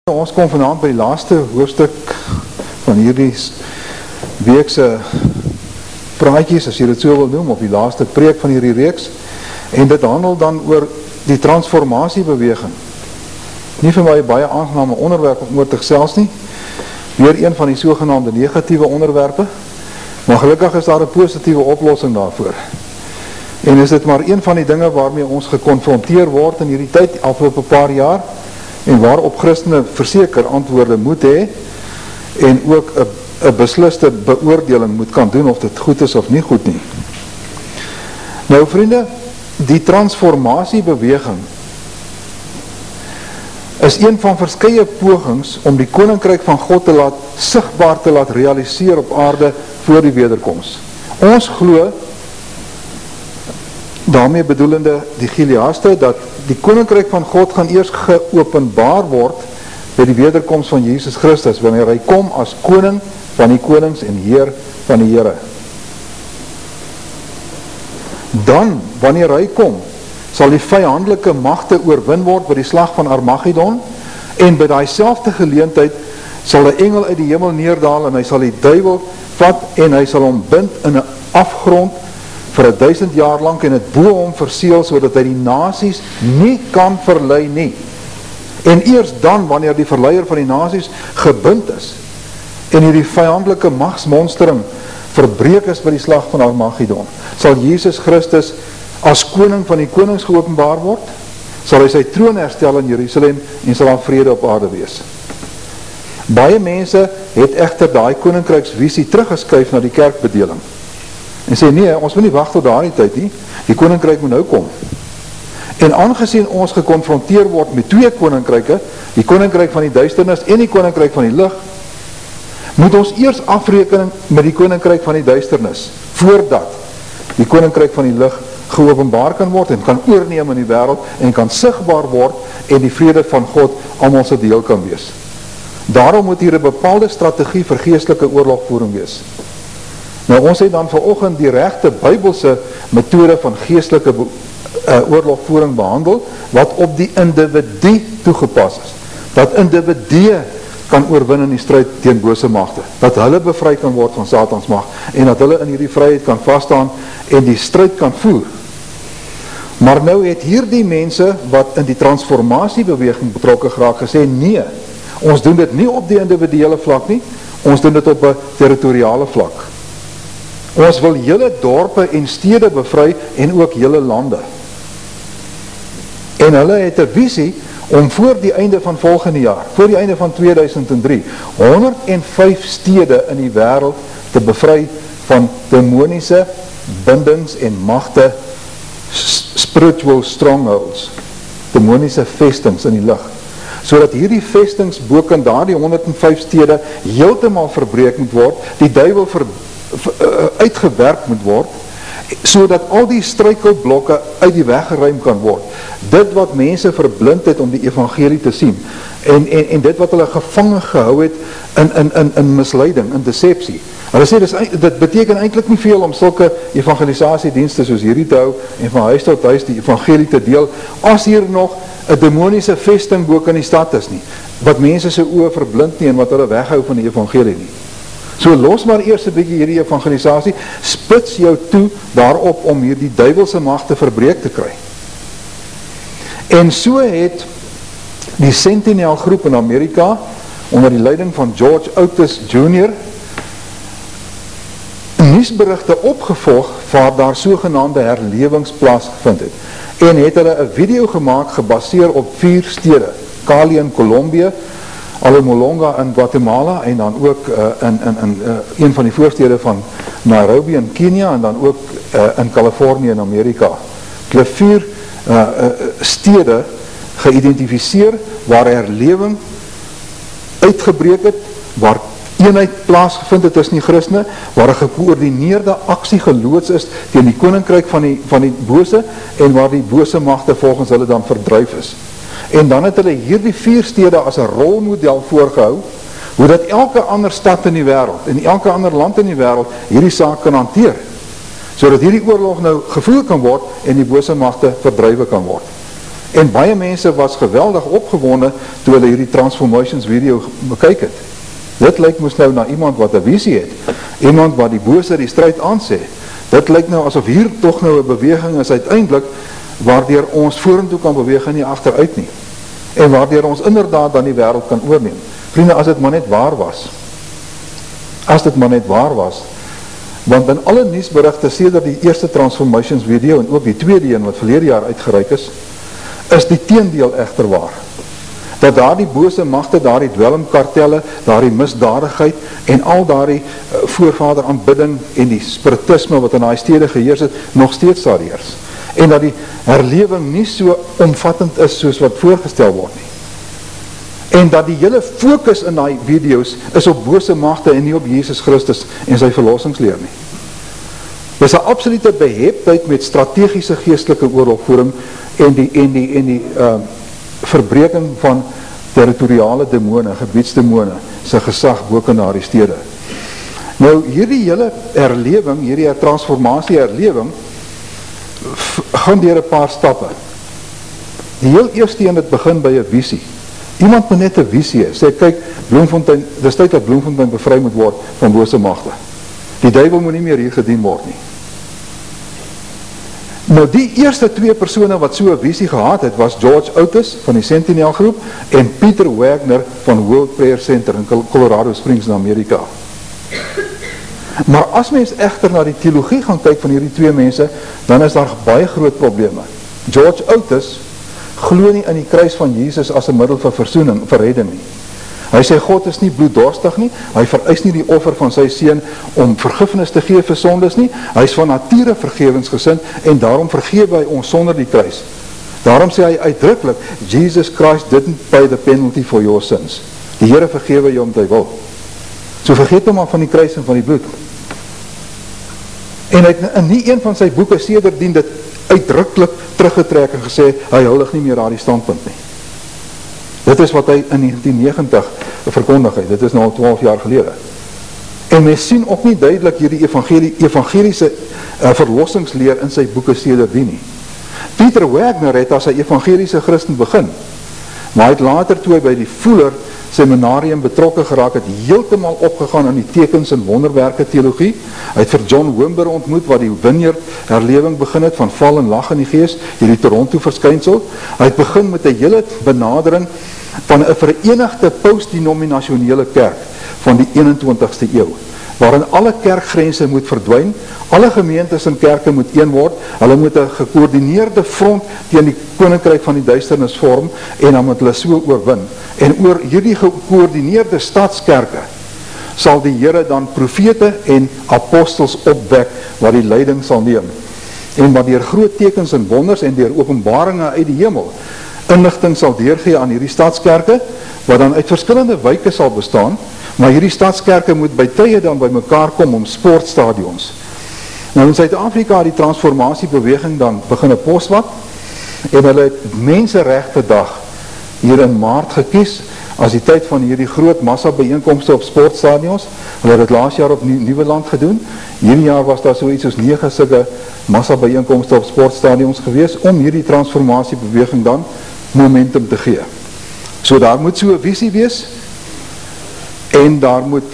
Ons kom vanaand by die laaste hoofstuk van hierdie weekse praatjies, as jy dit so wil noem, of die laaste preek van hierdie reeks, en dit handel dan oor die transformasiebeweging. Nie vir my baie aangename onderwerp om oor te gesels nie, weer een van die sogenaamde negatieve onderwerpe, maar gelukkig is daar 'n positiewe oplossing daarvoor. En is dit maar een van die dinge waarmee ons gekonfronteer word in hierdie tyd, afgelope paar jaar, en waarop Christene verseker antwoorde moet hê, en ook 'n besliste beoordeling moet kan doen of dit goed is of nie goed nie. Nou vriende, die transformasiebeweging is een van verskeie pogings om die koninkryk van God te laat sigbaar te laat realiseer op aarde voor die wederkoms. Ons glo, daarmee bedoelende die Gileaste, dat die koninkryk van God gaan eers geopenbaar word by die wederkoms van Jesus Christus, wanneer hy kom as koning van die konings en heer van die here. Dan, wanneer hy kom, sal die vyandelike magte oorwin word by die slag van Armageddon, en by die selfde geleentheid sal 'n engel uit die hemel neerdaal en hy sal die duiwel vat en hy sal hom bind in 'n afgrond vir 1000 jaar lang en het bo hom verseël, sodat hy die nasies nie kan verlei nie. En eers dan, wanneer die verleier van die nasies gebind is, en hierdie vyandelike magsmonstering verbreek is by die slag van Armageddon, sal Jesus Christus as koning van die konings geopenbaar word, sal hy sy troon herstel in Jerusalem en sal daar vrede op aarde wees. Baie mense het egter daai koninkryksvisie teruggeskuif na die kerkbedeling. En sê, nee, ons moet nie wag tot daardie tyd nie, die koninkryk moet nou kom. En aangesien ons gekonfronteer word met twee koninkryke, die koninkryk van die duisternis en die koninkryk van die lig, moet ons eers afrekening met die koninkryk van die duisternis, voordat die koninkryk van die lig geopenbaar kan word en kan oorneem in die wêreld en kan sigbaar word en die vrede van God almal se deel kan wees. Daarom moet hier 'n bepaalde strategie vir geestelike oorlogvoering wees. Nou ons het dan vanoggend die regte Bybelse metode van geestelike oorlogvoering behandel, wat op die individu toegepas is. Dat individue kan oorwin in die stryd teen bose magte, dat hulle bevry kan word van Satans mag, en dat hulle in hierdie vryheid kan vasstaan en die stryd kan voer. Maar nou het hierdie mense wat in die transformasiebeweging betrokke geraak gesê, nee, ons doen dit nie op die individuele vlak nie, ons doen dit op 'n territoriale vlak. Ons wil hele dorpe en stede bevry en ook hele lande. En hulle het 'n visie om voor die einde van volgende jaar, voor die einde van 2003, 105 stede in die wêreld te bevry van demoniese bindings en magte, spiritual strongholds, demoniese vestings in die lig, sodat hierdie vestings boken daardie 105 stede heeltemal verbreek moet word, die duiwel uitgewerk moet word, sodat al die struikelblokke uit die weg geruim kan word. Dit wat mense verblind het om die evangelie te sien, en dit wat hulle gevangen gehou het in misleiding, in deceptie. Hulle sê, dit beteken eintlik nie veel om sulke evangelisasiedienste soos hierdie te hou, en van huis tot huis die evangelie te deel, as hier nog 'n demoniese vesting bo in die stad is nie, wat mense se oë verblind nie, en wat hulle weghou van die evangelie nie. So los maar eers 'n bietjie hierdie evangelisasie, spits jou toe daarop om hierdie duiwelse magte verbreek te kry. En so het die Sentinel groep in Amerika, onder die leiding van George Otis Jr., nuusberigte opgevolg waar daar sogenaamde herlewings plaasgevind het. En het hulle 'n video gemaak gebaseer op 4 stede, Cali in Colombia, Alomolonga in Guatemala, en dan ook in een van die voorstede van Nairobi in Kenia, en dan ook in Californië in Amerika. Hulle 4 stede geïdentifiseer waar herlewing uitgebreek het, waar eenheid plaasgevind het tussen die Christene, waar 'n gekoördineerde aksie geloods is teen die koninkryk van die bose, en waar die bose magte volgens hulle dan verdryf is. En dan het hulle hierdie 4 stede as 'n rolmodel voorgehou, hoe dat elke ander stad in die wêreld, en elke ander land in die wêreld, hierdie saak kan hanteer, sodat hierdie oorlog nou gevoer kan word, en die bose magte verdrywe kan word. En baie mense was geweldig opgewonde toe hulle hierdie Transformations video bekyk het. Dit lyk moes nou na iemand wat 'n visie het, iemand wat die bose die stryd aansê. Dit lyk nou asof hier toch nou 'n beweging is uiteindelik, waardeur ons vorentoe kan beweeg en nie achteruit nie. En waardeur ons inderdaad dan die wêreld kan oorneem. Vriende, as dit maar net waar was. As dit maar net waar was. Want in alle nuusberigte sedert die eerste Transformations video en ook die tweede een wat verlede jaar uitgereik is die teendeel egter waar. Dat daar die bose magte, daar die dwelmkartelle, daar die misdadigheid en al daar die voorvader aanbidding en die spiritisme wat in die stede geheers het, nog steeds daar heers. En dat die herlewing nie so omvattend is soos wat voorgestel word nie. En dat die hele focus in die video's is op bose magte en nie op Jesus Christus en sy verlossingsleer nie. Dit is 'n absolute beheptheid met strategiese geestelike oorlogvoering en die verbreking van territoriale demone, gebiedsdemone, sy gesag boek in die stede. Nou, hierdie hele herlewing, hierdie transformasie herlewing, gaan deur 'n paar stappe. Die heel eerste een het begin by 'n visie. Iemand moet net 'n visie hê. Sê, kyk, Bloemfontein, dis tyd dat Bloemfontein bevry moet word van bose magte. Die duiwel moet nie meer hier gedien word nie. Nou die eerste twee persone wat so 'n visie gehad het, was George Otis van die Sentinel groep en Peter Wagner van World Prayer Center in Colorado Springs in Amerika. Maar as mens egter na die teologie gaan kyk van hierdie twee mense, dan is daar baie groot probleme. George Otis glo nie in die kruis van Jesus as 'n middel vir versoening, vir redding nie. Hy sê God is nie bloeddorstig nie, hy vereis nie die offer van sy seun om vergifnis te gee vir sondes nie, hy is van nature vergewensgesind en daarom vergewe hy ons sonder die kruis. Daarom sê hy uitdruklik, Jesus Christ didn't pay the penalty for your sins. Die Here vergewe jou omdat hy wil. So vergeet hom maar van die kruis en van die bloed. En hy het in nie een van sy boeke sedertdien dit uitdruklik teruggetrek en gesê, hy huldig nie meer aan die standpunt nie. Dit is wat hy in 1990 verkondig het, dit is nou al 12 jaar gelede. En mens sien ook nie duidelik hierdie evangeliese verlossingsleer in sy boeke sedertdien nie. Peter Wagner het as 'n evangeliese Christen begin, maar hy het later toe hy by die Fuller seminarium betrokke geraak het, heeltemal opgegaan in die tekens en wonderwerke teologie. Hy het vir John Wimber ontmoet wat die Vineyard herlewing begin het van val en lag in die gees, hierdie Toronto verskynsel. Hy het begin met 'n hele benadering van 'n verenigde postdenominasionele kerk van die 21ste eeu, waarin alle kerkgrense moet verdwyn, alle gemeentes en kerke moet een word, hulle moet 'n gekoördineerde front teen die koninkryk van die duisternis vorm, en dan moet hulle so oorwin. En oor hierdie gekoördineerde stadskerke, sal die Here dan profete en apostels opwek, wat die leiding sal neem. En wat deur groot tekens en wonders, en deur openbaringe uit die hemel, inligting sal deurgee aan hierdie stadskerke, wat dan uit verskillende wyke sal bestaan, maar hierdie stadskerke moet by tye dan by mekaar kom om sportstadions. Nou in Suid-Afrika die transformasiebeweging dan begin 'n poswat, en hulle het Menseregte Dag hier in Maart gekies, as die tyd van hierdie groot massa byeenkomste op sportstadions. Hulle het dit laas jaar op Nieuweland gedoen, hierdie jaar was daar so iets soos 9 sulke massa byeenkomste op sportstadions gewees, om hierdie transformasiebeweging dan momentum te gee. So daar moet so 'n visie wees, en daar moet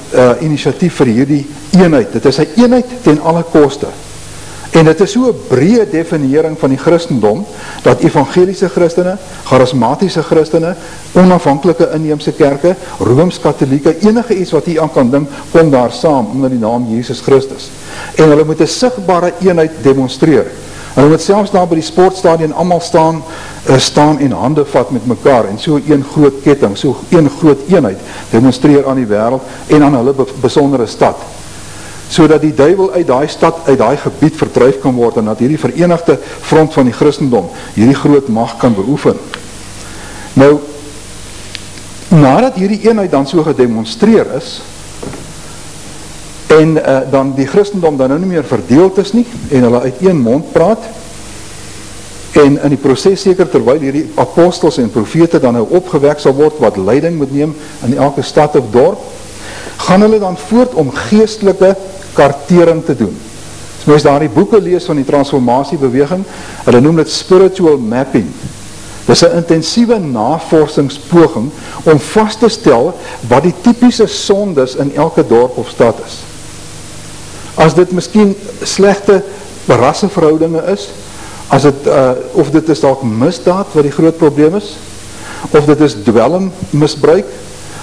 inisiatief vir hierdie eenheid. Dit is 'n eenheid ten alle koste. En dit is so 'n breë definiering van die Christendom, dat evangeliese Christene, charismatiese Christene, onafhanklike inheemse kerke, Rooms-Katholieke, enige iets wat hier aan kan dink, kom daar saam onder die naam Jesus Christus. En hulle moet 'n sigbare eenheid demonstreer. Hulle moet selfs daar by die sportstadion almal staan en hande vat met mekaar, en so een groot ketting, so een groot eenheid demonstreer aan die wêreld en aan hulle besondere stad, sodat die duiwel uit daai stad, uit daai gebied verdryf kan word, en dat hierdie verenigde front van die Christendom hierdie groot mag kan beoefen. Nou, nadat hierdie eenheid dan so gedemonstreer is, en dan die Christendom dan nou nie meer verdeeld is nie, en hulle uit een mond praat, en in die proses seker terwyl hierdie apostels en profete dan nou opgewek sal word, wat leiding moet neem in elke stad of dorp, gaan hulle dan voort om geestelike kartering te doen. As mens daar die boeke lees van die transformasiebeweging, hulle noem dit spiritual mapping. Dis 'n intensiewe navorsingspoging om vas te stel wat die typiese sondes in elke dorp of stad is. As dit miskien slegte rasseverhoudinge is, as dit, of dit is dalk misdaad wat die groot probleem is, of dit is dwelmmisbruik,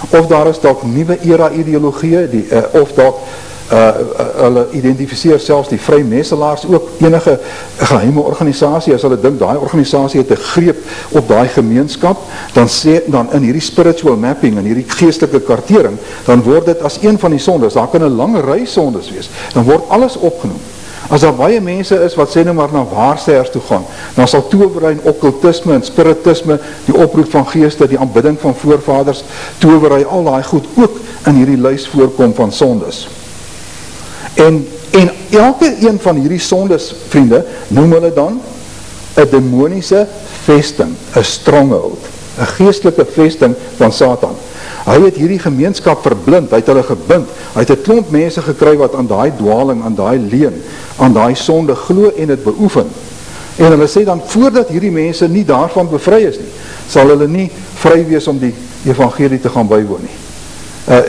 of daar is dalk nuwe era ideologieë, of dalk hulle identifiseer selfs die vrymesselaars ook enige geheime organisasie, as hulle dink, die organisasie het 'n greep op die gemeenskap, dan in hierdie spiritual mapping, in hierdie geestelike kartering, dan word dit as een van die sondes, daar kan 'n lange ry sondes wees, dan word alles opgenoem. As daar baie mense is wat sê nou maar na waarsêers toe gaan, dan sal towery en okkultisme en spiritisme, die oproep van geeste, die aanbidding van voorvaders, towery, al daai goed ook in hierdie lys voorkom van sondes. En elke een van hierdie sondes, vriende, noem hulle dan 'n demoniese vesting, 'n stronghold, 'n geestelike vesting van Satan. Hy het hierdie gemeenskap verblind, hy het hulle gebind, hy het 'n klomp mense gekry wat aan daai dwaling, aan daai leuen, aan daai sonde glo en dit beoefen. En hulle sê dan, voordat hierdie mense nie daarvan bevry is nie, sal hulle nie vry wees om die evangelie te gaan bywoon nie.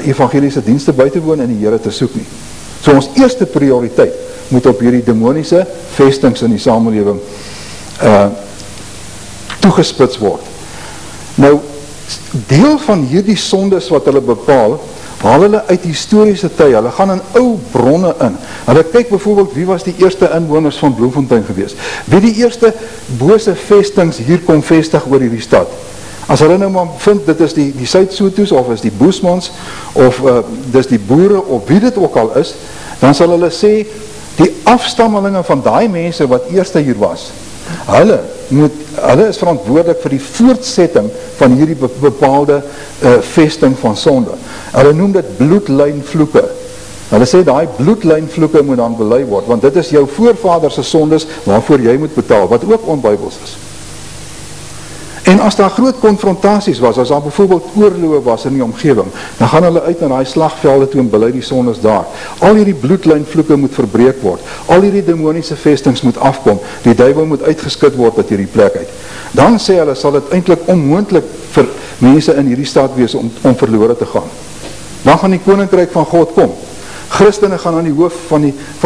Evangeliese dienste by te woon en die Here te soek nie. So ons eerste prioriteit moet op hierdie demoniese vestings in die samelewing toegespits word. Nou, deel van hierdie sondes wat hulle bepaal, haal hulle uit historiese tye, hulle gaan in ou bronne in. Hulle kyk byvoorbeeld, wie was die eerste inwoners van Bloemfontein gewees? Wie die eerste bose vestings hier kom vestig oor hierdie stad? As hulle nou maar vind, dit is die Suid-Sotos, of is die Boesmans, of dis die boere, of wie dit ook al is, dan sal hulle sê, die afstammelinge van daai mense wat eerste hier was, hulle is verantwoordelik vir die voortsetting van hierdie bepaalde vesting van sonde. Hulle noem dit bloedlynvloeke. Hulle sê daai bloedlynvloeke moet dan belei word, want dit is jou voorvaders se sondes waarvoor jy moet betaal, wat ook onbybels is. En as daar groot konfrontasies was, as daar bijvoorbeeld oorloë was in die omgewing, dan gaan hulle uit na die slagvelde toe en belei die sondes daar. Al hierdie bloedlynvloeke moet verbreek word, al hierdie demoniese vestings moet afkom, die duiwel moet uitgeskit word uit hierdie plek uit. Dan sê hulle, sal dit eintlik onmoontlik vir mense in hierdie stad wees om verlore te gaan. Dan gaan die koninkryk van God kom. Christene gaan aan die hoof van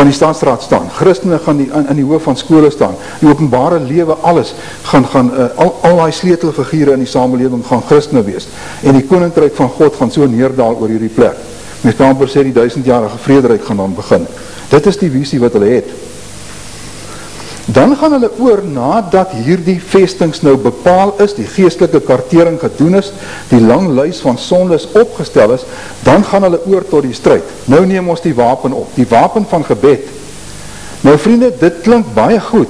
die staatsraad staan. Christene gaan aan die hoof van skole staan. Die openbare lewe, alles, al die sleutelfigure in die samelewing gaan Christene wees. En die koninkryk van God gaan so neerdaal oor hierdie plek. Mens kan amper sê die 1000-jarige vrederyk gaan dan begin. Dit is die visie wat hulle het. Dan gaan hulle oor, nadat hierdie vestings nou bepaal is, die geestelike kartering gedoen is, die lang lys van sondes opgestel is, dan gaan hulle oor tot die stryd. Nou neem ons die wapen op, die wapen van gebed. Nou vriende, dit klink baie goed.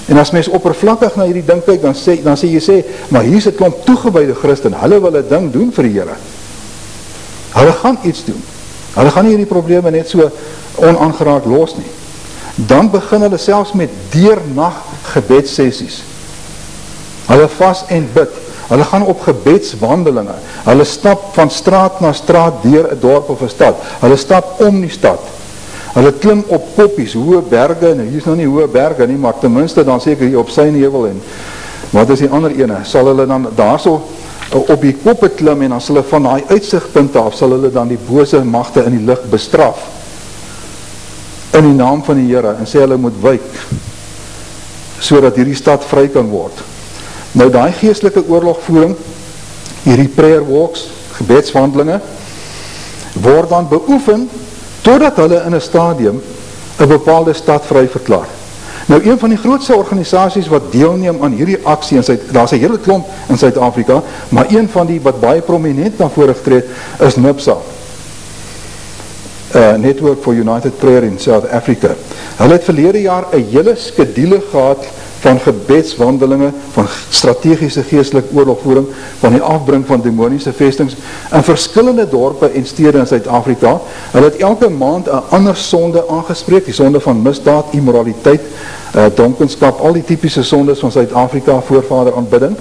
En as mens oppervlakkig na hierdie ding kyk, dan sê jy, maar hier is 'n klomp toegewyde Christen, hulle wil 'n ding doen vir die Here. Hulle gaan iets doen. Hulle gaan nie hierdie probleme net so onaangeraak los nie. Dan begin hulle selfs met deernag gebedsessies. Hulle vas en bid. Hulle gaan op gebedswandelinge. Hulle stap van straat na straat deur 'n dorp of 'n stad. Hulle stap om die stad. Hulle klim op koppies, hoë berge, nou hier is nou nie hoë berge nie, maar ten minste dan seker hier op Synheuwel en wat is die ander ene? Sal hulle dan daarso op die koppe klim en dan sal hulle van daai uitsigpunte af, sal hulle dan die bose magte in die lug bestraf. In die naam van die Here en sê hulle moet wyk sodat hierdie stad vry kan word. Nou daai geestelike oorlogvoering, hierdie prayer walks, gebedswandelinge, word dan beoefen totdat hulle in 'n stadium 'n bepaalde stad vry verklaar. Nou een van die grootste organisasies wat deelneem aan hierdie aksie, daar's 'n hele klomp in Suid-Afrika, maar een van die wat baie prominent na vore getree het, is NIPSA. Network for United Prayer in South Africa. Hulle het verlede jaar 'n hele skedule gehad van gebedswandelinge, van strategiese geestelike oorlogvoering, van die afbring van demoniese vestings in verskillende dorpe en stede in Suid-Afrika. Hulle het elke maand 'n ander sonde aangespreek, die sonde van misdaad, immoraliteit, dronkenskap, al die typiese sondes van Suid-Afrika, voorvader aanbidding.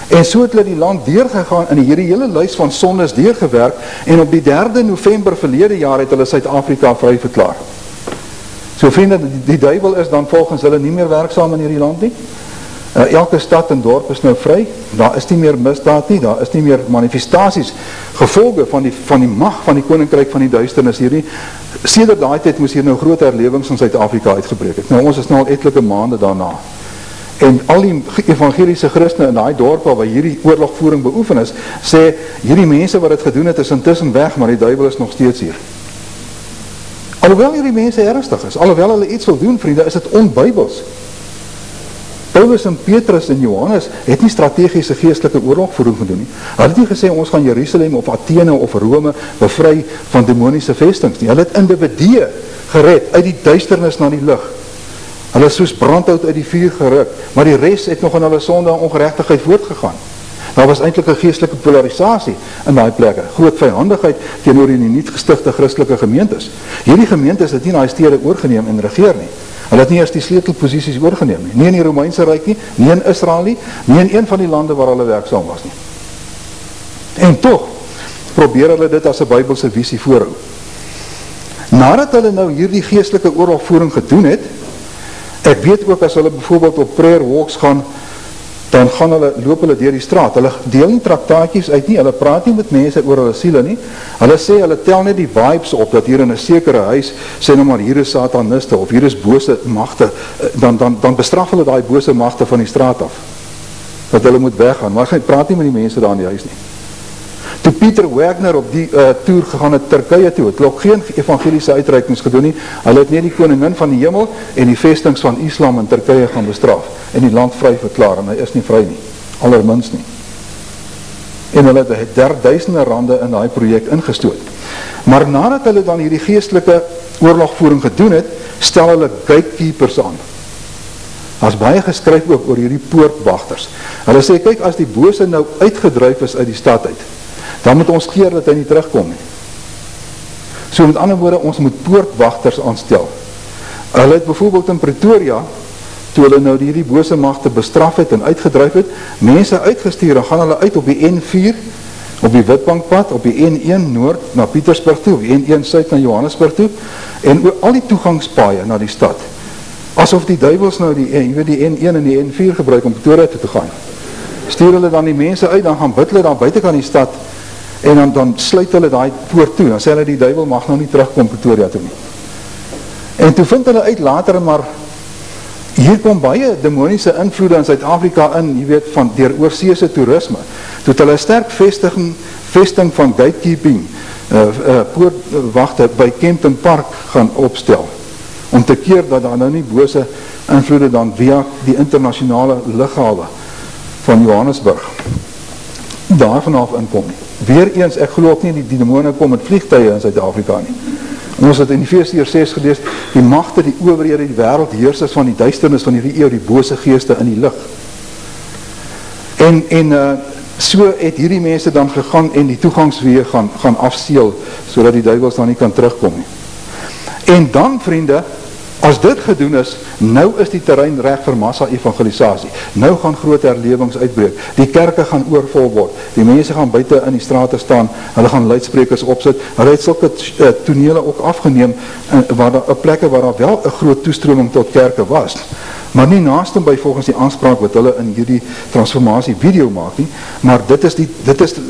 En so het hulle die land deurgegaan en hierdie hele lys van sondes deurgewerk en op die 3de November verlede jaar het hulle Suid-Afrika vry verklaar. So vriende, die duiwel is dan volgens hulle nie meer werksaam in hierdie land nie. Elke stad en dorp is nou vry, daar is nie meer misdaad nie, daar is nie meer manifestasies, gevolge van die mag van die koninkryk van die duisternis hier nie. Sedert daai tyd moes hier nou groot herlewings in Suid-Afrika uitgebreek het. Nou ons is nou al etlike maande daarna. En al die evangeliese Christene in die dorp waar hierdie oorlogvoering beoefen is, sê, hierdie mense wat het gedoen het is intussen weg, maar die duivel is nog steeds hier. Alhoewel hierdie mense ernstig is, alhoewel hulle iets wil doen, vriende, is dit onbybels. Paulus en Petrus en Johannes het nie strategiese geestelike oorlogvoering gedoen nie. Hulle het nie gesê, ons gaan Jerusalem of Athene of Rome bevry van demoniese vestings nie. Hulle het individue gered uit die duisternis na die lig. Hulle is soos brandhout uit die vuur geruk, maar die res het nog in hulle sonde en ongeregtigheid voortgegaan. Daar was eintlik 'n geestelike polarisasie in daai plekke, groot vyhandigheid teenoor die nuut gestigte Christelike gemeentes. Hierdie gemeentes het nie daai stede oorgeneem en regeer nie. Hulle het nie eers die sleutelposisies oorgeneem nie. Nie in die Romeinse Ryk nie, nie in Israel nie, nie in een van die lande waar hulle werksaam was nie. En tog probeer hulle dit as 'n Bybelse visie voorhou. Nadat hulle nou hierdie geestelike oorlogvoering gedoen het, ek weet ook as hulle byvoorbeeld op prayer walks gaan, dan loop hulle deur die straat. Hulle deel nie traktaatjies uit nie, hulle praat nie met mense oor hulle siele nie. Hulle sê, hulle tel net die vibes op, dat hier in 'n sekere huis, sê nou maar, hier is sataniste, of hier is bose magte, dan bestraf hulle daai bose magte van die straat af. Dat hulle moet weggaan, maar praat nie met die mense daar in die huis nie. Toe Pieter Wagner op die toer gegaan het Turkye toe, het ook geen evangeliese uitreikings gedoen nie. Hulle het net die koningin van die hemel en die vestings van Islam in Turkye gaan bestraf en die land vry verklaar, en hy is nie vry nie, allerminst nie. En hulle het duisende rande in daai projek ingestoot. Maar nadat hulle dan hierdie geestelike oorlogvoering gedoen het, stel hulle gatekeepers aan. Daar is baie geskryf ook oor hierdie poortwagters. Hulle sê, kyk, as die bose nou uitgedryf is uit die stad uit, dan moet ons keer dat hy nie terugkom nie. So met ander woorde, ons moet poortwagters aanstel. Hulle het bijvoorbeeld in Pretoria, toe hulle nou die bose magte bestraf het en uitgedryf het, mense uitgestuur, dan gaan hulle uit op die N4, op die Witbankpad, op die N1 Noord na Pietersburg toe, op die N1 Suid na Johannesburg toe, en al die toegangspaaie na die stad, asof die duivels nou die N1 en die N4 gebruik om Pretoria toe te gaan. Stuur hulle dan die mense uit, dan gaan bid hulle dan buiten aan die stad, en dan sluit hulle daai poort toe, dan sê hulle die duivel mag nou nie terugkom Pretoria toe nie. En toe vind hulle uit later, maar hier kom baie demoniese invloede in Suid-Afrika in, jy weet, van deur oorseese toerisme. Toe het hulle 'n sterk vesting van gatekeeping, poortwagte by Kempton Park gaan opstel, om te keer dat daar nou nie bose invloede dan via die internasionale lughawe van Johannesburg daar vanaf inkom nie. Weereens, ek glo ook nie die demone kom met vliegtuie in Suid-Afrika nie. Ons het in Efesiërs 6 gelees, die magte, die owerhede, die wêreldheersers van die duisternis van hierdie eeu, die bose geeste in die lig. En so het hierdie mense dan gegaan en die toegangsweë gaan afseel, sodat die duivels dan nie kan terugkom nie. En dan, vriende, as dit gedoen is, nou is die terrein reg vir massa evangelisasie. Nou gaan groot herlewings uitbreek. Die kerke gaan oorvol word. Die mense gaan buite in die strate staan. Hulle gaan luidsprekers opsit. Hulle het sulke tonele ook afgeneem op plekke waar daar wel 'n groot toestroming tot kerke was. Maar nie naaste by volgens die aanspraak wat hulle in hierdie transformasie video maak nie. Maar dit is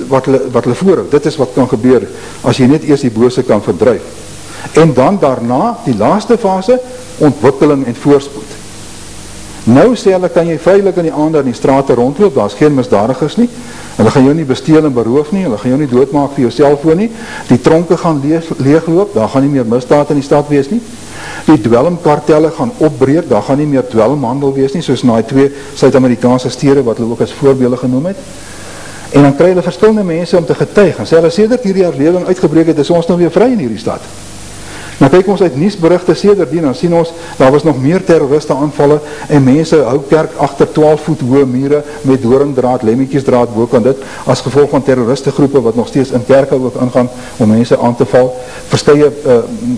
wat hulle voorhou. Dit is wat kan gebeur as jy net eers die bose kan verdryf. En dan daarna, die laaste fase, ontwikkeling en voorspoed. Nou sê hulle, kan jy veilig in die aande in die strate rondloop, daar is geen misdadigers nie, hulle gaan jou nie besteel en beroof nie, hulle gaan jou nie doodmaak vir jou selfoon nie, die tronke gaan leegloop, daar gaan nie meer misdaad in die stad wees nie, die dwelmkartelle gaan opbreek, daar gaan nie meer dwelmhandel wees nie, soos na die 2 Suid-Amerikaanse stede, wat hulle ook as voorbeelde genoem het, en dan kry hulle verskillende mense om te getuig, en sê hulle, sedert hierdie herlewing uitgebreek het, is ons nou weer vry in hierdie stad. Nou kyk ons uit nuusberichte sederdien, dan sien ons, daar was nog meer terroriste aanvalle, en mense hou kerk achter 12 voet hoë mure, met doringdraad, lemmetjiesdraad, boek aan dit, as gevolg van terroristegroepe, wat nog steeds in kerke ook ingaan, om mense aan te val, verskeie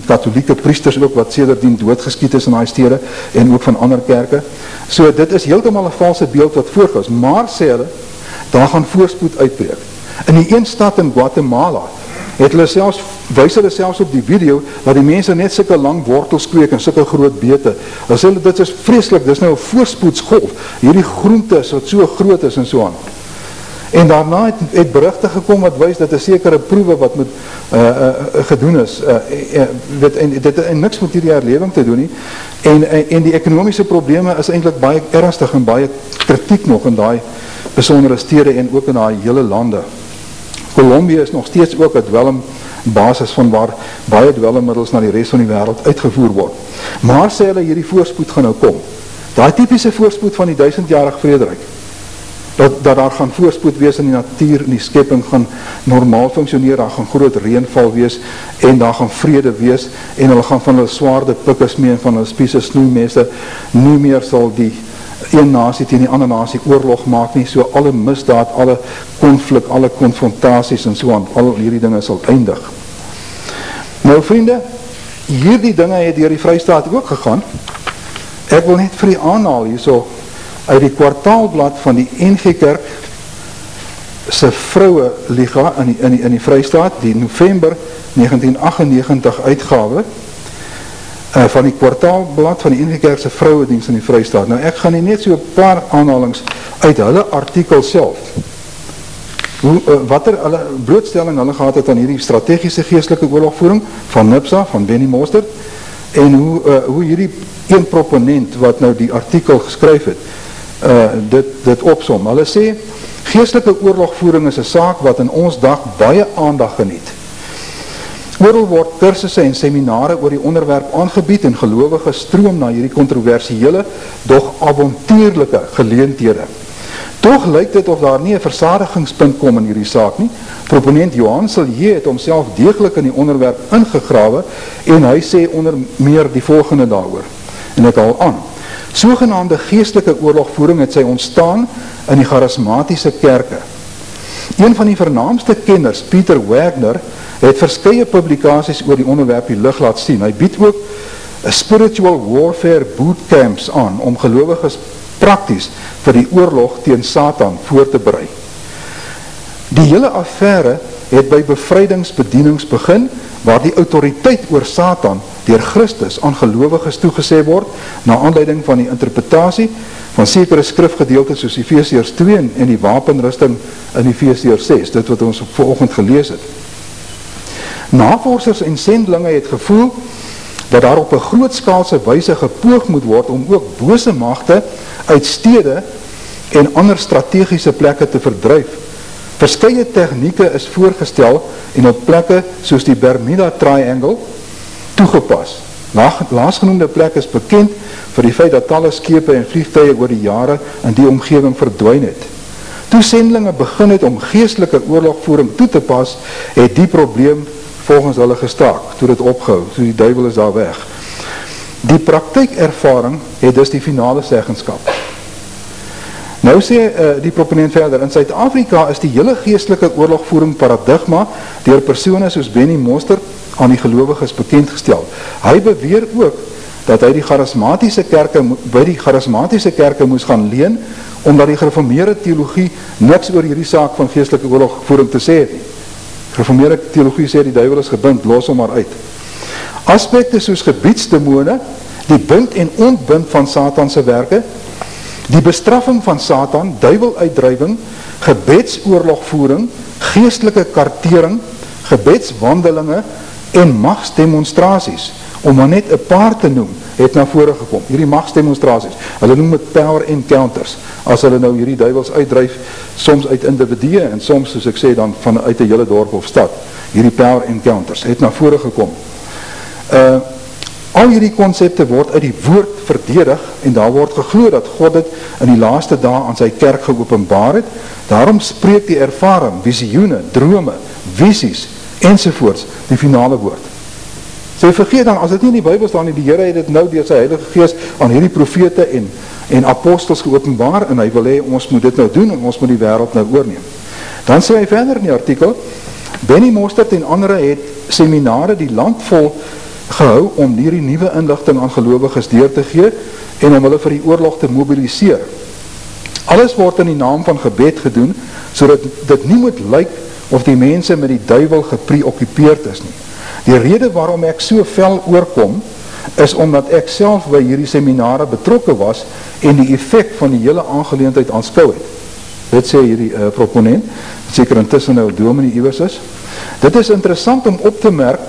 katholieke priesters ook, wat sederdien doodgeskiet is in die stede, en ook van ander kerke, so dit is heeltemal 'n valse beeld wat voorgas, maar sê hulle, daar gaan voorspoed uitbreek. In die een stad in Guatemala, wys hulle selfs op die video, dat die mense net sulke lang wortels kweek en sulke groot beete. Hulle sê, dit is vreeslik, dit is nou 'n voorspoedsgolf, hierdie groente is wat so groot is en so aan. En daarna het berigte gekom wat wys dat 'n sekere proewe wat moet gedoen is, dit het niks met hierdie herlewing te doen nie, en die ekonomiese probleme is eintlik baie ernstig en baie kritiek nog in daai besondere stede en ook in daai hele lande. Colombia is nog steeds ook 'n dwelmbasis van waar baie dwelmmiddels na die res van die wêreld uitgevoer word. Maar sê hulle hierdie voorspoed gaan nou kom. Daai tipiese voorspoed van die 1000-jarige vrederyk. Dat daar gaan voorspoed wees in die natuur, in die skepping gaan normaal functioneer, daar gaan groot reënval wees, en daar gaan vrede wees, en hulle gaan van hulle swaarde pikkers mee, en van hulle spiese snoeimeste, nie meer sal die een nasie teen die ander nasie oorlog maak nie, so alle misdaad, alle konflik, alle konfrontaties en so aan, al hierdie dinge sal eindig. Nou vriende, hierdie dinge het deur die Vrystaat ook gegaan. Ek wil net vir die aanhaal hierso, uit die kwartaalblad van die NG Kerk se vroue liga in die Vrystaat, die November 1998 uitgawe van die kwartaalblad van die NG Kerk se vroue diens in die Vrystaat. Nou ek gaan net so 'n paar aanhalings uit hulle artikel self. Wat hulle blootstelling hulle gehad het aan hierdie strategiese geestelike oorlogvoering van NIPSA, van Benny Mostert, en hoe hierdie een proponent wat nou die artikel geskryf het, dit opsom. Hulle sê, geestelike oorlogvoering is 'n saak wat in ons dag baie aandag geniet. Oral word kursusse en seminare oor die onderwerp aangebied en gelowiges stroom na hierdie kontroversiële, doch avontuurlike geleenthede. Toch lyk dit of daar nie 'n versadigingspunt kom in hierdie saak nie. Proponent Johan Silje het homself deeglik in die onderwerp ingegrawe en hy sê onder meer die volgende daaroor. En ek haal aan. Sogenaamde geestelike oorlogvoering het sy ontstaan in die charismatiese kerke. Een van die vernaamste kenners, Peter Wagner, het verskeie publikasies oor die onderwerp die lig laat sien. Hy bied ook spiritual warfare bootcamps aan om gelowiges prakties vir die oorlog teen Satan voor te berei. Die hele affære het by bevrydingsbedienings begin, waar die autoriteit oor Satan deur Christus aan gelowiges toegesê word, na aanleiding van die interpretasie van sekere skrifgedeeltes soos Efesiërs 2 en die wapenrusting in Efesiërs 6, dit wat ons vanoggend gelees het. Navorsers en sendlinge het gevoel dat daar op 'n grootskaalse wyse gepoog moet word om ook bose magte uit stede en ander strategiese plekke te verdryf. Verskeie tegnieke is voorgestel en op plekke soos die Bermuda Triangle toegepas. Laasgenoemde plek is bekend vir die feit dat talle skepe en vliegtuie oor die jare in die omgewing verdwyn het. Toe sendlinge begin het om geestelike oorlogvoering toe te pas, het die probleem volgens hulle gestaak, toe dit opgehou, so die duiwel is daar weg. Die praktijkervaring het dus die finale seggenskap. Nou sê die proponent verder, in Suid-Afrika is die hele geestelike oorlogvoering paradigma deur persone soos Benny Mostert aan die gelowiges bekendgestel. Hy beweer ook dat hy by die charismatiese kerke moes gaan leen, omdat die gereformeerde theologie niks oor hierdie saak van geestelike oorlogvoering te sê het nie. Gereformeerde theologie sê die duiwel is gebind, los hom maar uit. Aspekte soos gebiedsdemone, die bind en ontbind van Satanse werke, die bestraffing van Satan, duiweluitdrywing, gebedsoorlogvoering, geestelike kartering, gebedswandelinge en magsdemonstrasies, om maar net 'n paar te noem, het na vore gekom. Hierdie magsdemonstrasies, hulle noem het power encounters, as hulle nou hierdie duiwels uitdryf, soms uit individue en soms, soos ek sê, dan vanuit 'n hele dorp of stad. Hierdie power encounters het na vore gekom. Al hierdie konsepte word uit die woord verdedig en daar word geglo dat God dit in die laaste dae aan sy kerk geopenbaar het. Daarom spreek die ervaring, visioene, drome, visies ensovoorts die finale woord. So vergeet dan, as dit nie in die Bybel staan nie, die Here het dit nou deur sy Heilige Gees aan hierdie profete en apostels geopenbaar en hy wil hê ons moet dit nou doen en ons moet die wêreld nou oorneem. Dan sê hy verder in die artikel, Benny Mostert en ander het seminare die land vol gehou om hierdie nuwe inligting aan gelowiges deur te gee en om hulle vir die oorlog te mobiliseer. Alles word in die naam van gebed gedoen, sodat dit nie moet lyk of die mense met die duiwel gepreoccupeerd is nie. Die rede waarom ek so fel oorkom, is omdat ek self by hierdie seminare betrokke was en die effek van die hele aangeleentheid aanskou het. Dit sê hierdie proponent, seker intussen nou dominee iewers is. Dit is interessant om op te merk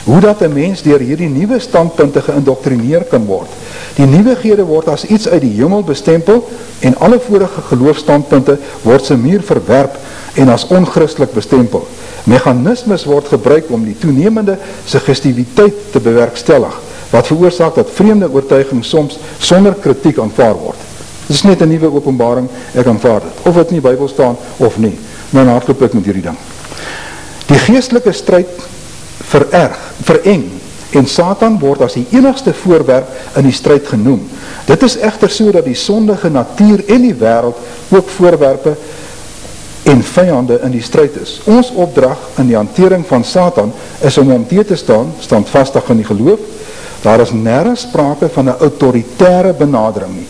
hoe dat 'n mens deur hierdie nuwe standpunte geïndoktrineer kan word. Die nuwighede word as iets uit die hemel bestempel en alle vorige geloofstandpunte word se muur verwerp en as onchristelik bestempel. Mechanismes word gebruik om die toenemende suggestiviteit te bewerkstellig, wat veroorsaak dat vreemde oortuiging soms sonder kritiek aanvaar word. Dit is net 'n nuwe openbaring, ek aanvaar dit, of het in die Bybel staan of nie. Nou hardloop ek met hierdie ding. Die geestelike stryd vereng en Satan word as die enigste voorwerp in die stryd genoem. Dit is egter so dat die sondige natuur en die wêreld ook voorwerpe en vyande in die stryd is. Ons opdrag in die hantering van Satan is om hom te staan, standvastig in die geloof. Daar is nergens sprake van 'n autoritaire benadering nie.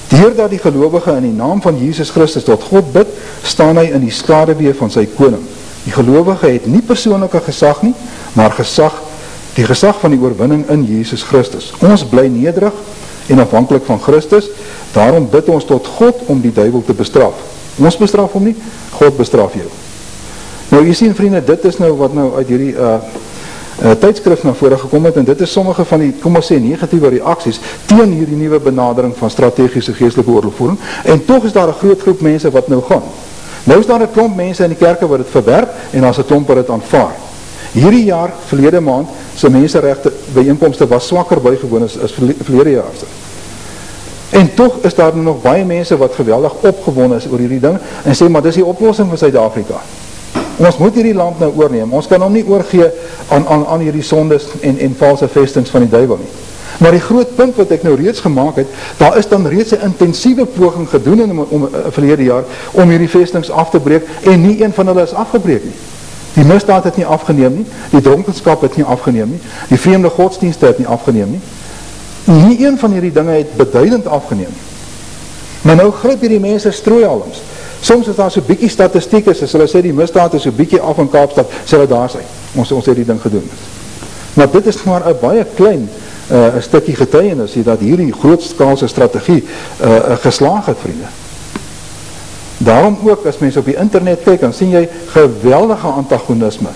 Deurdat die gelowige in die naam van Jesus Christus tot God bid, staan hy in die skaduwee van sy koning. Die gelowige het nie persoonlike gesag nie, maar die gesag van die oorwinning in Jesus Christus. Ons bly nederig en afhanklik van Christus, daarom bid ons tot God om die duiwel te bestraf. Ons bestraf hom nie, God bestraf jou. Nou, jy sien vriende, dit is nou wat nou uit hierdie tydskrif na vore gekom het, en dit is sommige van die, kom ons sê, negatieve reaksies teen hierdie nuwe benadering van strategiese geestelike oorlogvoering, en toch is daar 'n groot groep mense wat nou gaan. Nou is daar 'n klomp mense in die kerke wat dit verwerp, en as 'n klomp wat dit aanvaar. Hierdie jaar, verlede maand, sy menseregte byeenkomste was swakker bygewoon as verlede jaar. En toch is daar nog baie mense wat geweldig opgewonnen is oor hierdie ding, en sê, maar dis die oplossing van Suid-Afrika. Ons moet hierdie land nou oorneem, ons kan hom nie oorgee aan hierdie sondes en valse vestings van die duiwel nie. Maar die groot punt wat ek nou reeds gemaakt het, daar is dan reeds 'n intensieve poging gedoen om verlede jaar, om hierdie vestings af te breek, en nie een van hulle is afgebreek nie. Die misdaad het nie afgeneem nie, die dronkenskap het nie afgeneem nie, die vreemde godsdienste het nie afgeneem nie. Nie een van hierdie dinge het beduidend afgeneem nie. Maar nou gryp hierdie mense strooihalms. Soms is daar so bietjie statistiek is, as hulle sê die misdaad is so bietjie af in Kaapstad, sê hulle daar sy. Ons het die ding gedoen. Maar dit is maar 'n baie klein stukkie getuienis, dat hierdie grootskaalse strategie geslaag het, vriende. Daarom ook, as mense op die internet kyk, dan sien jy geweldige antagonisme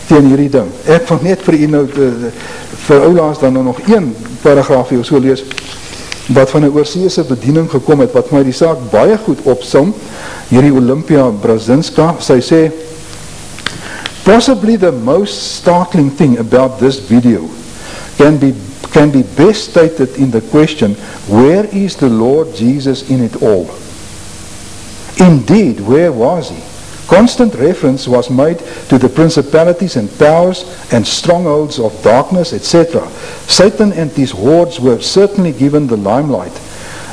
teen hierdie ding. Ek van net vir u nou, vir oulaas dan nog een paragraaf hier so lees, wat van 'n oorseese bediening gekom het, wat my die saak baie goed opsom, hierdie Olympia Brzezinska, sy sê, possibly the most startling thing about this video can be best stated in the question, where is the Lord Jesus in it all? Indeed, where was he? Constant reference was made to the principalities and powers and strongholds of darkness, etc. Satan and his hordes were certainly given the limelight.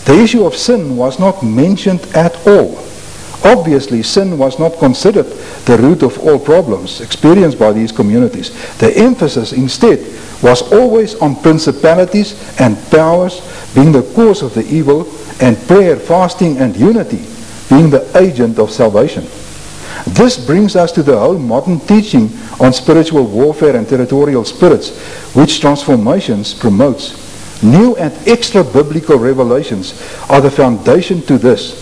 The issue of sin was not mentioned at all. Obviously, sin was not considered the root of all problems experienced by these communities. The emphasis instead was always on principalities and powers being the cause of the evil, and prayer, fasting, and unity being the agent of salvation. This brings us to the whole modern teaching on spiritual warfare and territorial spirits, which transformations promotes. New and extra biblical revelations are the foundation to this.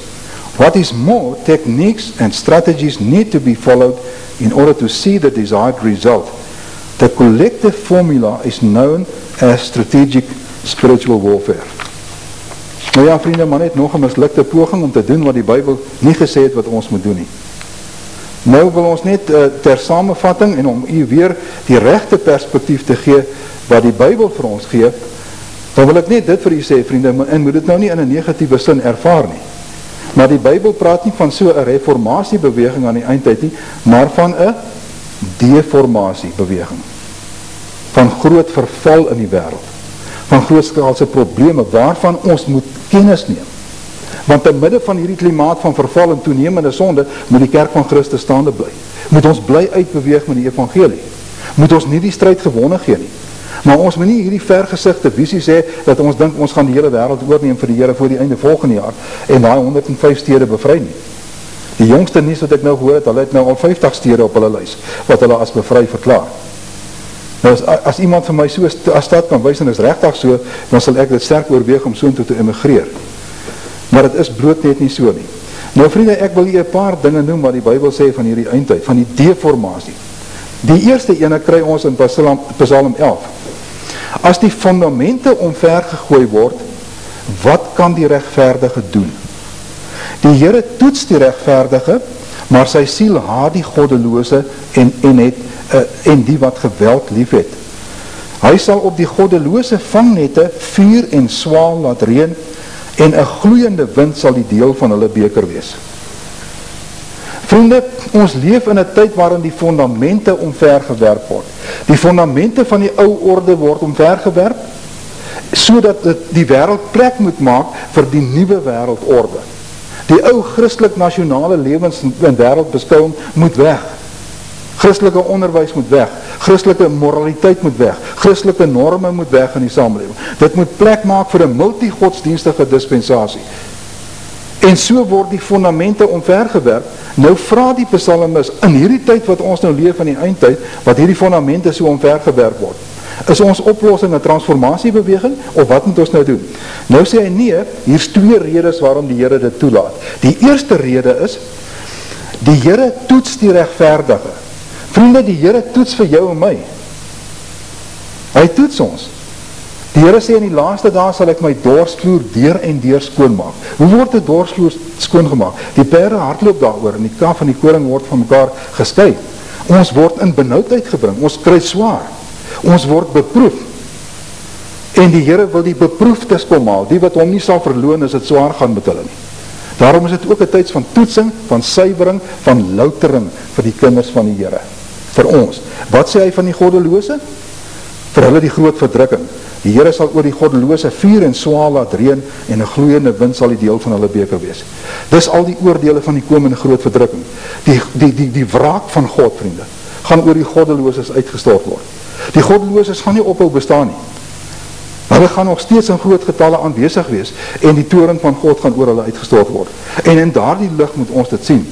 What is more, techniques and strategies need to be followed in order to see the desired result. The collective formula is known as strategic spiritual warfare. Nou ja, vriende, maar net nog 'n mislukte poging om te doen wat die Bybel nie gesê het wat ons moet doen nie. Nou wil ons net ter samevatting en om u weer die regte perspektief te gee wat die Bybel vir ons gee, dan wil ek net dit vir u sê, vriende, en moet dit nou nie in 'n negatiewe sin ervaar nie. Maar die Bybel praat nie van so 'n reformasiebeweging aan die eindtyd nie, maar van 'n deformasiebeweging. Van groot verval in die wêreld. Van grootskaalse probleme waarvan ons moet kennis neem. Want te midde van hierdie klimaat van verval en toenemende sonde, moet die kerk van Christus staande bly. Moet ons bly uitbeweeg met die evangelie. Moet ons nie die stryd gewonne gee nie. Maar ons moet nie hierdie vergesigte visie sê, dat ons dink ons gaan die hele wêreld oorneem vir die Here voor die einde volgende jaar, en daai 105 stede bevry nie. Die jongste nuus wat ek nou gehoor het, hulle het nou al 50 stede op hulle lys, wat hulle as bevry verklaar. Nou as iemand van my so as stad kan wys en is regtig so, dan sal ek dit sterk oorweeg om so toe te emigreer. Maar dit is bloot net nie so nie. Nou vriende, ek wil hier 'n paar dinge noem wat die Bybel sê van hierdie eindtyd, van die deformasie. Die eerste ene kry ons in Psalm 11. As die fundamente omvergegooi word, wat kan die regverdige doen? Die Here toets die regverdige, maar sy siel haat die goddelose en die wat geweld lief het. Hy sal op die goddelose vangnette vuur en swaal laat reën, en 'n gloeiende wind sal die deel van hulle beker wees. Vriende, ons leef in 'n tyd waarin die fundamente omvergewerp word. Die fundamente van die ou orde word omvergewerp, sodat die wêreld plek moet maak vir die nuwe wêreldorde. Die ou Christelik nasionale lewens en wêreldbeskouing moet weg. Christelike onderwys moet weg. Christelike moraliteit moet weg. Christelike norme moet weg in die samelewing. Dit moet plek maak vir 'n multigodsdienstige dispensasie. En so word die fundamente omvergewerp. Nou vra die psalmis, in hierdie tyd wat ons nou leef in die eindtyd, wat hierdie fundamente so omvergewerp word, is ons oplossing 'n transformasiebeweging, of wat moet ons nou doen? Nou sê hy nee, hier's twee redes waarom die Here dit toelaat. Die eerste rede is, die Here toets die regverdige. Vriende, die Here toets vir jou en my. Hy toets ons. Die Here sê in die laaste dae sal ek my dorsvloer deur en deur skoonmaak. Hoe word die dorsvloer skoongemaak? Die perde hardloop daaroor en die kalf en die koring word van mekaar geskei. Ons word in benoudheid gebring. Ons kry swaar. Ons word beproef. En die Here wil die beproefdes kom haal. Die wat hom nie sal verloon as dit swaar gaan met hulle nie. Daarom is dit ook 'n tyd van toetsing, van suiwering, van loutering vir die kinders van die Here. Vir ons. Wat sê hy van die goddelose? Vir hulle die groot verdrukking. Die Here sal oor die goddelose vuur en swaal laat reën en 'n gloeiende wind sal die deel van hulle beker wees. Dis al die oordeele van die komende groot verdrukking. Die wraak van God, vriende, gaan oor die goddeloses uitgestort word. Die goddeloses gaan nie ophou bestaan nie. Hulle gaan nog steeds in groot getalle aanwesig wees en die toorn van God gaan oor hulle uitgestort word. En in daardie lig moet ons dit sien.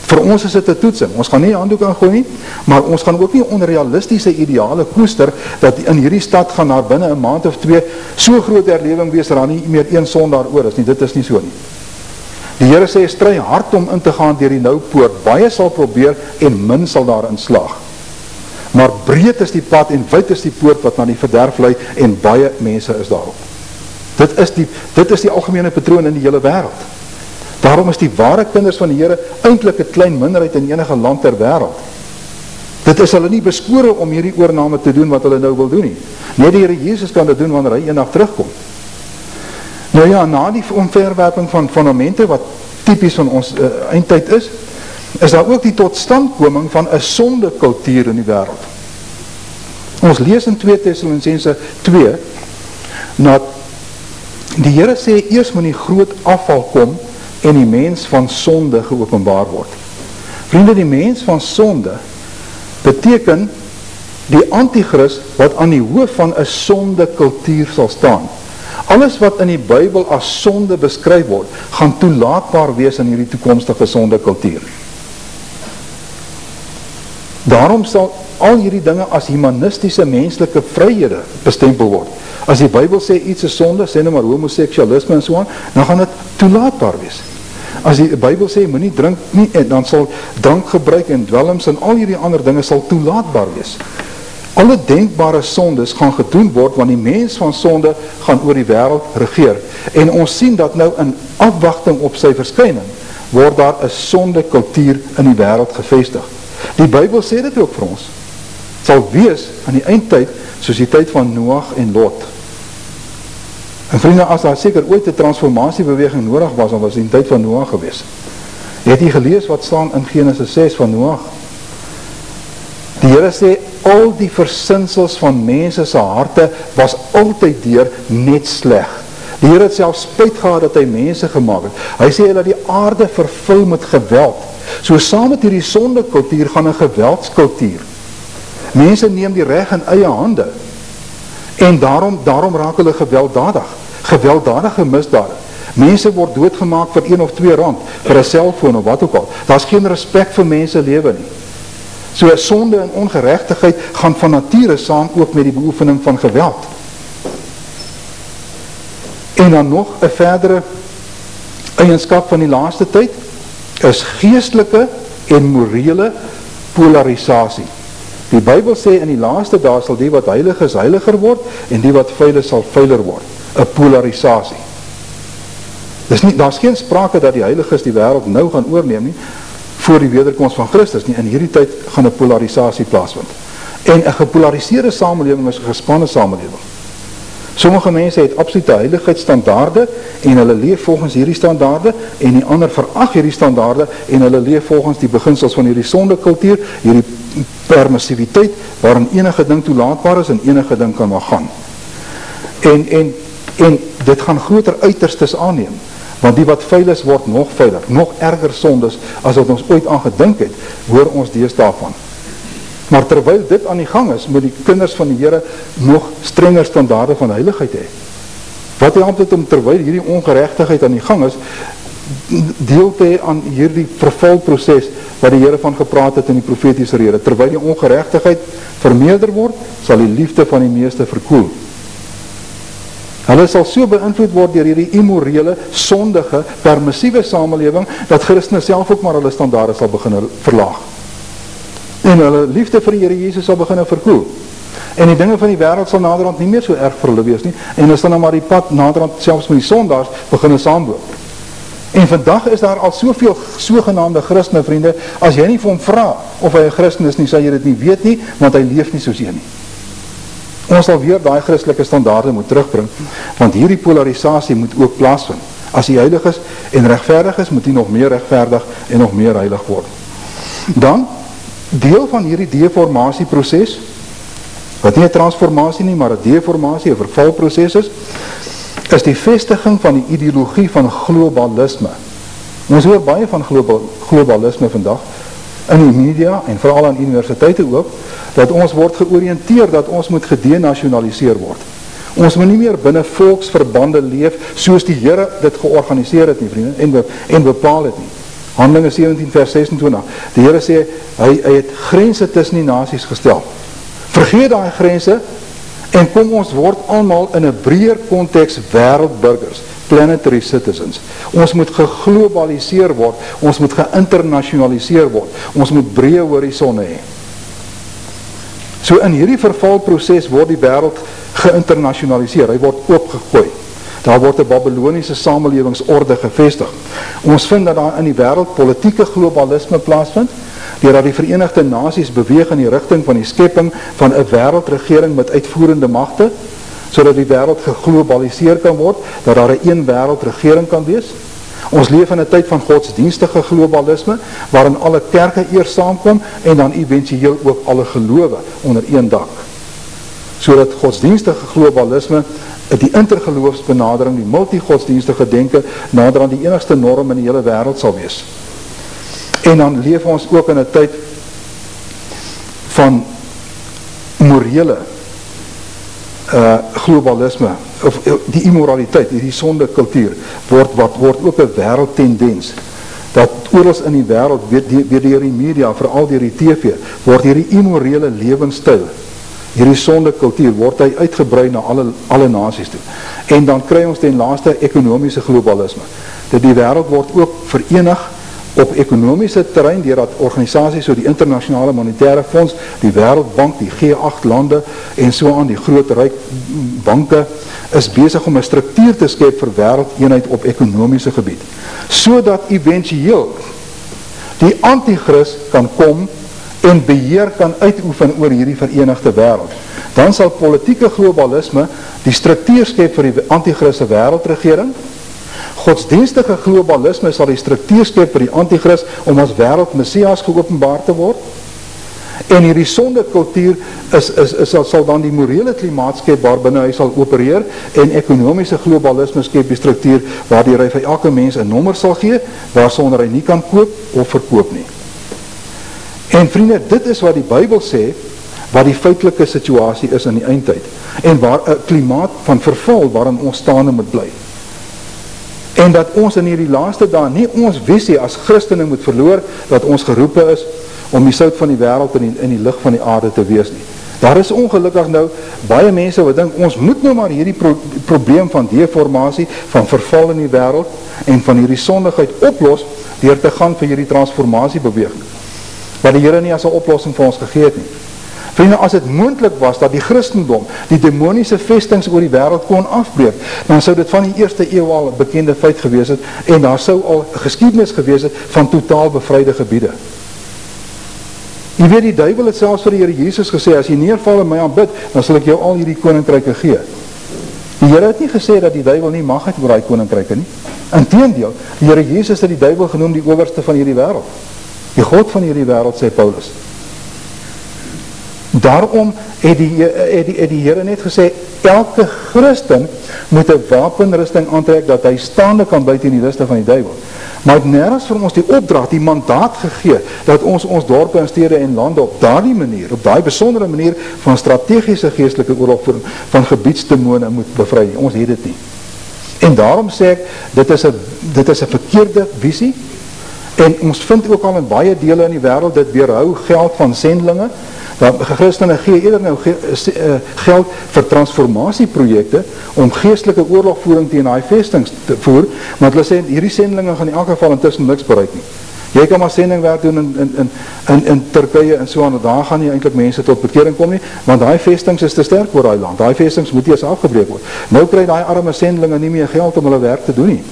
Vir ons is dit 'n toetsing. Ons gaan nie handdoek aangooi nie, maar ons gaan ook nie onrealistiese ideale koester dat in hierdie stad gaan na binne 'n maand of 2 so groot herlewing wees dat daar nie meer een sondaar oor is nie. Dit is nie so nie. Die Here sê stry hard om in te gaan deur die nou poort. Baie sal probeer en min sal daarin slaag. Maar breed is die pad en wyd is die poort wat na die verderf lei en baie mense is daarop. Dit is die algemene patroon in die hele wêreld. Daarom is die ware kinders van die Here eintlik 'n klein minderheid in enige land ter wêreld. Dit is hulle nie beskore om hierdie oorname te doen wat hulle nou wil doen nie. Nee, die Here Jesus kan dit doen wanneer hy eendag terugkom. Nou ja, na die omverwerping van fundamente wat tipies van ons eindtyd is daar ook die totstandkoming van 'n sondekultuur in die wêreld. Ons lees in 2 Tessalonisense 2 dat die Here sê eers moet die groot afval kom en die mens van sonde geopenbaar word. Vriende, die mens van sonde beteken die antichrist wat aan die hoof van 'n sondekultuur sal staan. Alles wat in die Bybel as sonde beskryf word, gaan toelaatbaar wees in hierdie toekomstige sondekultuur. Daarom sal al hierdie dinge as humanistiese menslike vryhede bestempel word. As die Bybel sê iets is sonde, sê nou maar homoseksualisme en so aan, dan gaan dit toelaatbaar wees. As die Bybel sê moenie drink nie, dan sal drankgebruik en dwelms en al hierdie ander dinge sal toelaatbaar wees. Alle denkbare sondes gaan gedoen word, want die mens van sonde gaan oor die wêreld regeer. En ons sien dat nou in afwagting op sy verskyning, word daar 'n sondekultuur in die wêreld gevestig. Die Bybel sê dit ook vir ons. Het sal wees aan die eindtyd, soos die tyd van Noag en Lot. En vriende, as daar seker ooit 'n transformasiebeweging nodig was, dan was die tyd van Noag gewees. Het jy gelees wat staan in Genesis 6 van Noag? Die Here sê, al die versinsels van mense se harte was altyd deur net sleg. Die Here het self spyt gehad dat hy mense gemaak het. Hy sê dat die aarde vervul met geweld. So saam met hierdie sondekultuur gaan 'n geweldskultuur. Mense neem die reg in eie hande. En daarom raak hulle gewelddadig. Gewelddadige misdade. Mense word doodgemaak vir 1 of 2 rand, vir 'n selfoon of wat ook al. Daar is geen respek vir mense lewe nie. So sonde en ongeregtigheid gaan van nature saam ook met die beoefening van geweld. En dan nog 'n verdere eienskap van die laaste tyd is geestelike en morele polarisasie. Die Bybel sê in die laaste dae sal die wat heilig is heiliger word en die wat vuil is sal vuiler word. 'n Polarisasie. Daar is geen sprake dat die heiliges die wêreld nou gaan oorneem nie voor die wederkoms van Christus nie. In hierdie tyd gaan 'n polarisasie plaasvind. En 'n gepolariseerde samelewing is 'n gespanne samelewing. Sommige mense het absolute heiligheidsstandaarde en hulle leef volgens hierdie standaarde en die ander verag hierdie standaarde en hulle leef volgens die beginsels van hierdie sondekultuur, hierdie permissiviteit waarin enige ding toelaatbaar is en enige ding kan maar gaan. En dit gaan groter uiterstes aanneem, want die wat vuil is word nog vuiler, nog erger sondes as wat ons ooit aan gedink het, hoor ons deesdae van. Maar terwyl dit aan die gang is, moet die kinders van die Here nog strenger standaarde van heiligheid hê. Wat help dit om terwyl hierdie ongeregtigheid aan die gang is, deel te hê aan hierdie vervalproses wat die Here van gepraat het in die profetiese rede. Terwyl die ongeregtigheid vermeerder word, sal die liefde van die meeste verkoel. Hulle sal so beïnvloed word deur hierdie immorele, sondige, permissiewe samelewing, dat Christene self ook maar hulle standaarde sal begin verlaag. En hulle liefde vir die Here Jesus sal begin verkoel. En die dinge van die wêreld sal naderhand nie meer so erg vir hulle wees nie. En hulle sal nou maar die pad naderhand selfs met die sondaars begin saamloop. En vandag is daar al soveel sogenaamde Christene vriende, as jy nie vir hom vra of hy 'n Christen is nie, sal jy dit nie weet nie, want hy leef nie soos jy nie. Ons sal weer daai Christelike standaarde moet terugbring, want hierdie polarisasie moet ook plaasvind. As hy heilig is en regverdig is, moet hy nog meer regverdig en nog meer heilig word. Dan, deel van hierdie deformasieproses, wat nie 'n transformasie nie, maar 'n deformasie, 'n vervalproses is die vestiging van die ideologie van globalisme. Ons hoor baie van globalisme vandag, in die media en veral aan universiteite ook, dat ons word georiënteer dat ons moet gedenationaliseer word. Ons moet nie meer binne volksverbande leef soos die Here dit georganiseer het nie, vriende, en bepaal het nie. Handelinge 17 vers 26. Die Here sê, hy het grense tussen die nasies gestel. Vergeet daai grense en kom ons word almal in 'n breër konteks wêreldburgers, planetary citizens. Ons moet geglobaliseer word, ons moet geïnternasionaliseer word, ons moet breë horisonne hê. So in hierdie vervalproses word die wêreld geïnternasionaliseer, hy word oopgegooi. Daar word 'n Babyloniese samelewingsorde gevestig. Ons vind dat daar in die wêreld politieke globalisme plaasvind, deurdat die Verenigde Nasies beweeg in die rigting van die skepping van 'n wêreldregering met uitvoerende magte, sodat die wêreld geglobaliseer kan word, dat daar 'n een wêreldregering kan wees. Ons leef in 'n tyd van godsdienstige globalisme, waarin alle kerke eers saamkom en dan eventueel ook alle gelowe onder een dak. Sodat godsdienstige globalisme, die intergeloofsbenadering, die multigodsdienstige denke, nader aan die enigste norm in die hele wêreld sal wees. En dan leef ons ook in 'n tyd van morele globalisme, of die immoraliteit, die sondekultuur, word ook 'n wêreldtendens, dat oral in die wêreld, weer deur die media, veral deur die TV, word hierdie immorele lewenstyl, hierdie sondekultuur, word hy uitgebrei na alle nasies toe. En dan kry ons ten laaste ekonomiese globalisme, dat die wêreld word ook verenig op ekonomiese terrein, deurdat organisasies so die Internasionale Monetaire Fonds, die Wêreldbank, die G8 lande en so aan die groot ryk banke is besig om 'n struktuur te skep vir wêreldeenheid op ekonomiese gebied, sodat eventueel die anti-kris kan kom en beheer kan uitoefen oor hierdie verenigde wêreld. Dan sal politieke globalisme die struktuur skep vir die anti-kris se wêreldregering. Godsdienstige globalisme sal die struktuur skep vir die anti-kris om as wêreldmessias geopenbaar te word. En hierdie sondekultuur sal dan die morele klimaat skep waarbinne hy sal opereer, en ekonomiese globalisme skep die struktuur waardeur hy vir elke mens 'n nommer sal gee, waarsonder hy nie kan koop of verkoop nie. En vriende, dit is wat die Bybel sê, wat die feitelike situasie is in die eindtyd, en waar 'n klimaat van verval waarin ons staande moet bly. en dat ons in hierdie laaste dae nie ons visie as Christene moet verloor, dat ons geroepe is om die sout van die wêreld in die lig van die aarde te wees nie. Daar is ongelukkig nou baie mense wat dink, ons moet nou maar hierdie probleem van deformasie, van verval in die wêreld en van hierdie sondigheid oplos deur te gaan vir hierdie transformasiebeweging, wat die Here nie as 'n oplossing vir ons gegee het nie. Vriende, as dit moontlik was dat die Christendom die demoniese vestings oor die wêreld kon afbreek, dan sou dit van die eerste eeu al 'n bekende feit gewees het en daar sou al 'n geskiedenis gewees het van totaal bevryde gebiede. Jy weet, die duiwel het selfs vir die Here Jesus gesê, as jy neerval en my aanbid, dan sal ek jou al hierdie koninkryke gee. Die Here het nie gesê dat die duiwel nie mag het oor daai koninkryke nie. Inteendeel, die Here Jesus het die duiwel genoem die owerste van hierdie wêreld. Die God van hierdie wêreld, sê Paulus. Daarom het die Here net gesê, elke Christen moet 'n wapenrusting aantrek, dat hy staande kan buite in die liste van die duiwel. Maar het nergens vir ons die opdracht, die mandaat gegee, dat ons dorpe en stede en lande op daardie manier, op daai besondere manier van strategiese geestelike oorlogvoering, van gebiedsdemone moet bevry. Ons het dit nie. En daarom sê ek, dit is 'n verkeerde visie, en ons vind ook al in baie dele in die wêreld, dit weerhou geld van sendlinge, dat Christene gee eerder nou geld vir transformasieprojekte om geestelike oorlogvoering teen daai vestings te voer, want hulle sê, hierdie sendlinge gaan in elk geval intussen niks bereik nie. Jy kan maar sendingwerk doen in Turkye en so aan, daar gaan nie eintlik mense tot bekering kom nie, want daai vestings is te sterk voor daai land, daai vestings moet eers afgebreek word. Nou kry daai arme sendlinge nie meer geld om hulle werk te doen nie,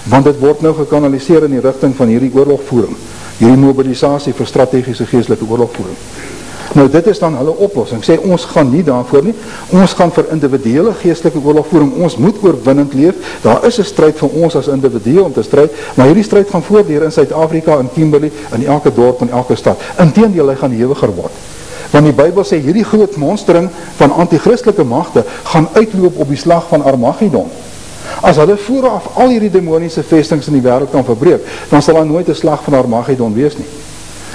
want dit word nou gekanaliseer in die rigting van hierdie oorlogvoering, hierdie mobilisasie vir strategiese geestelike oorlogvoering. Nou dit is dan hulle oplossing, sê ons gaan nie daarvoor nie, ons gaan vir individuele geestelike oorlogvoering, ons moet oorwinnend leef, daar is 'n stryd vir ons as individue om te stryd, maar hierdie stryd gaan voordeur in Suid-Afrika, in Kimberley, in elke dorp, in elke stad, inteendeel hy gaan hewiger word, want die Bybel sê, hierdie groot monstering van anti-christelike magte, gaan uitloop op die slag van Armageddon. As hulle vooraf al hierdie demoniese vestings in die wêreld kan verbreek, dan sal daar nooit 'n slag van Armageddon wees nie.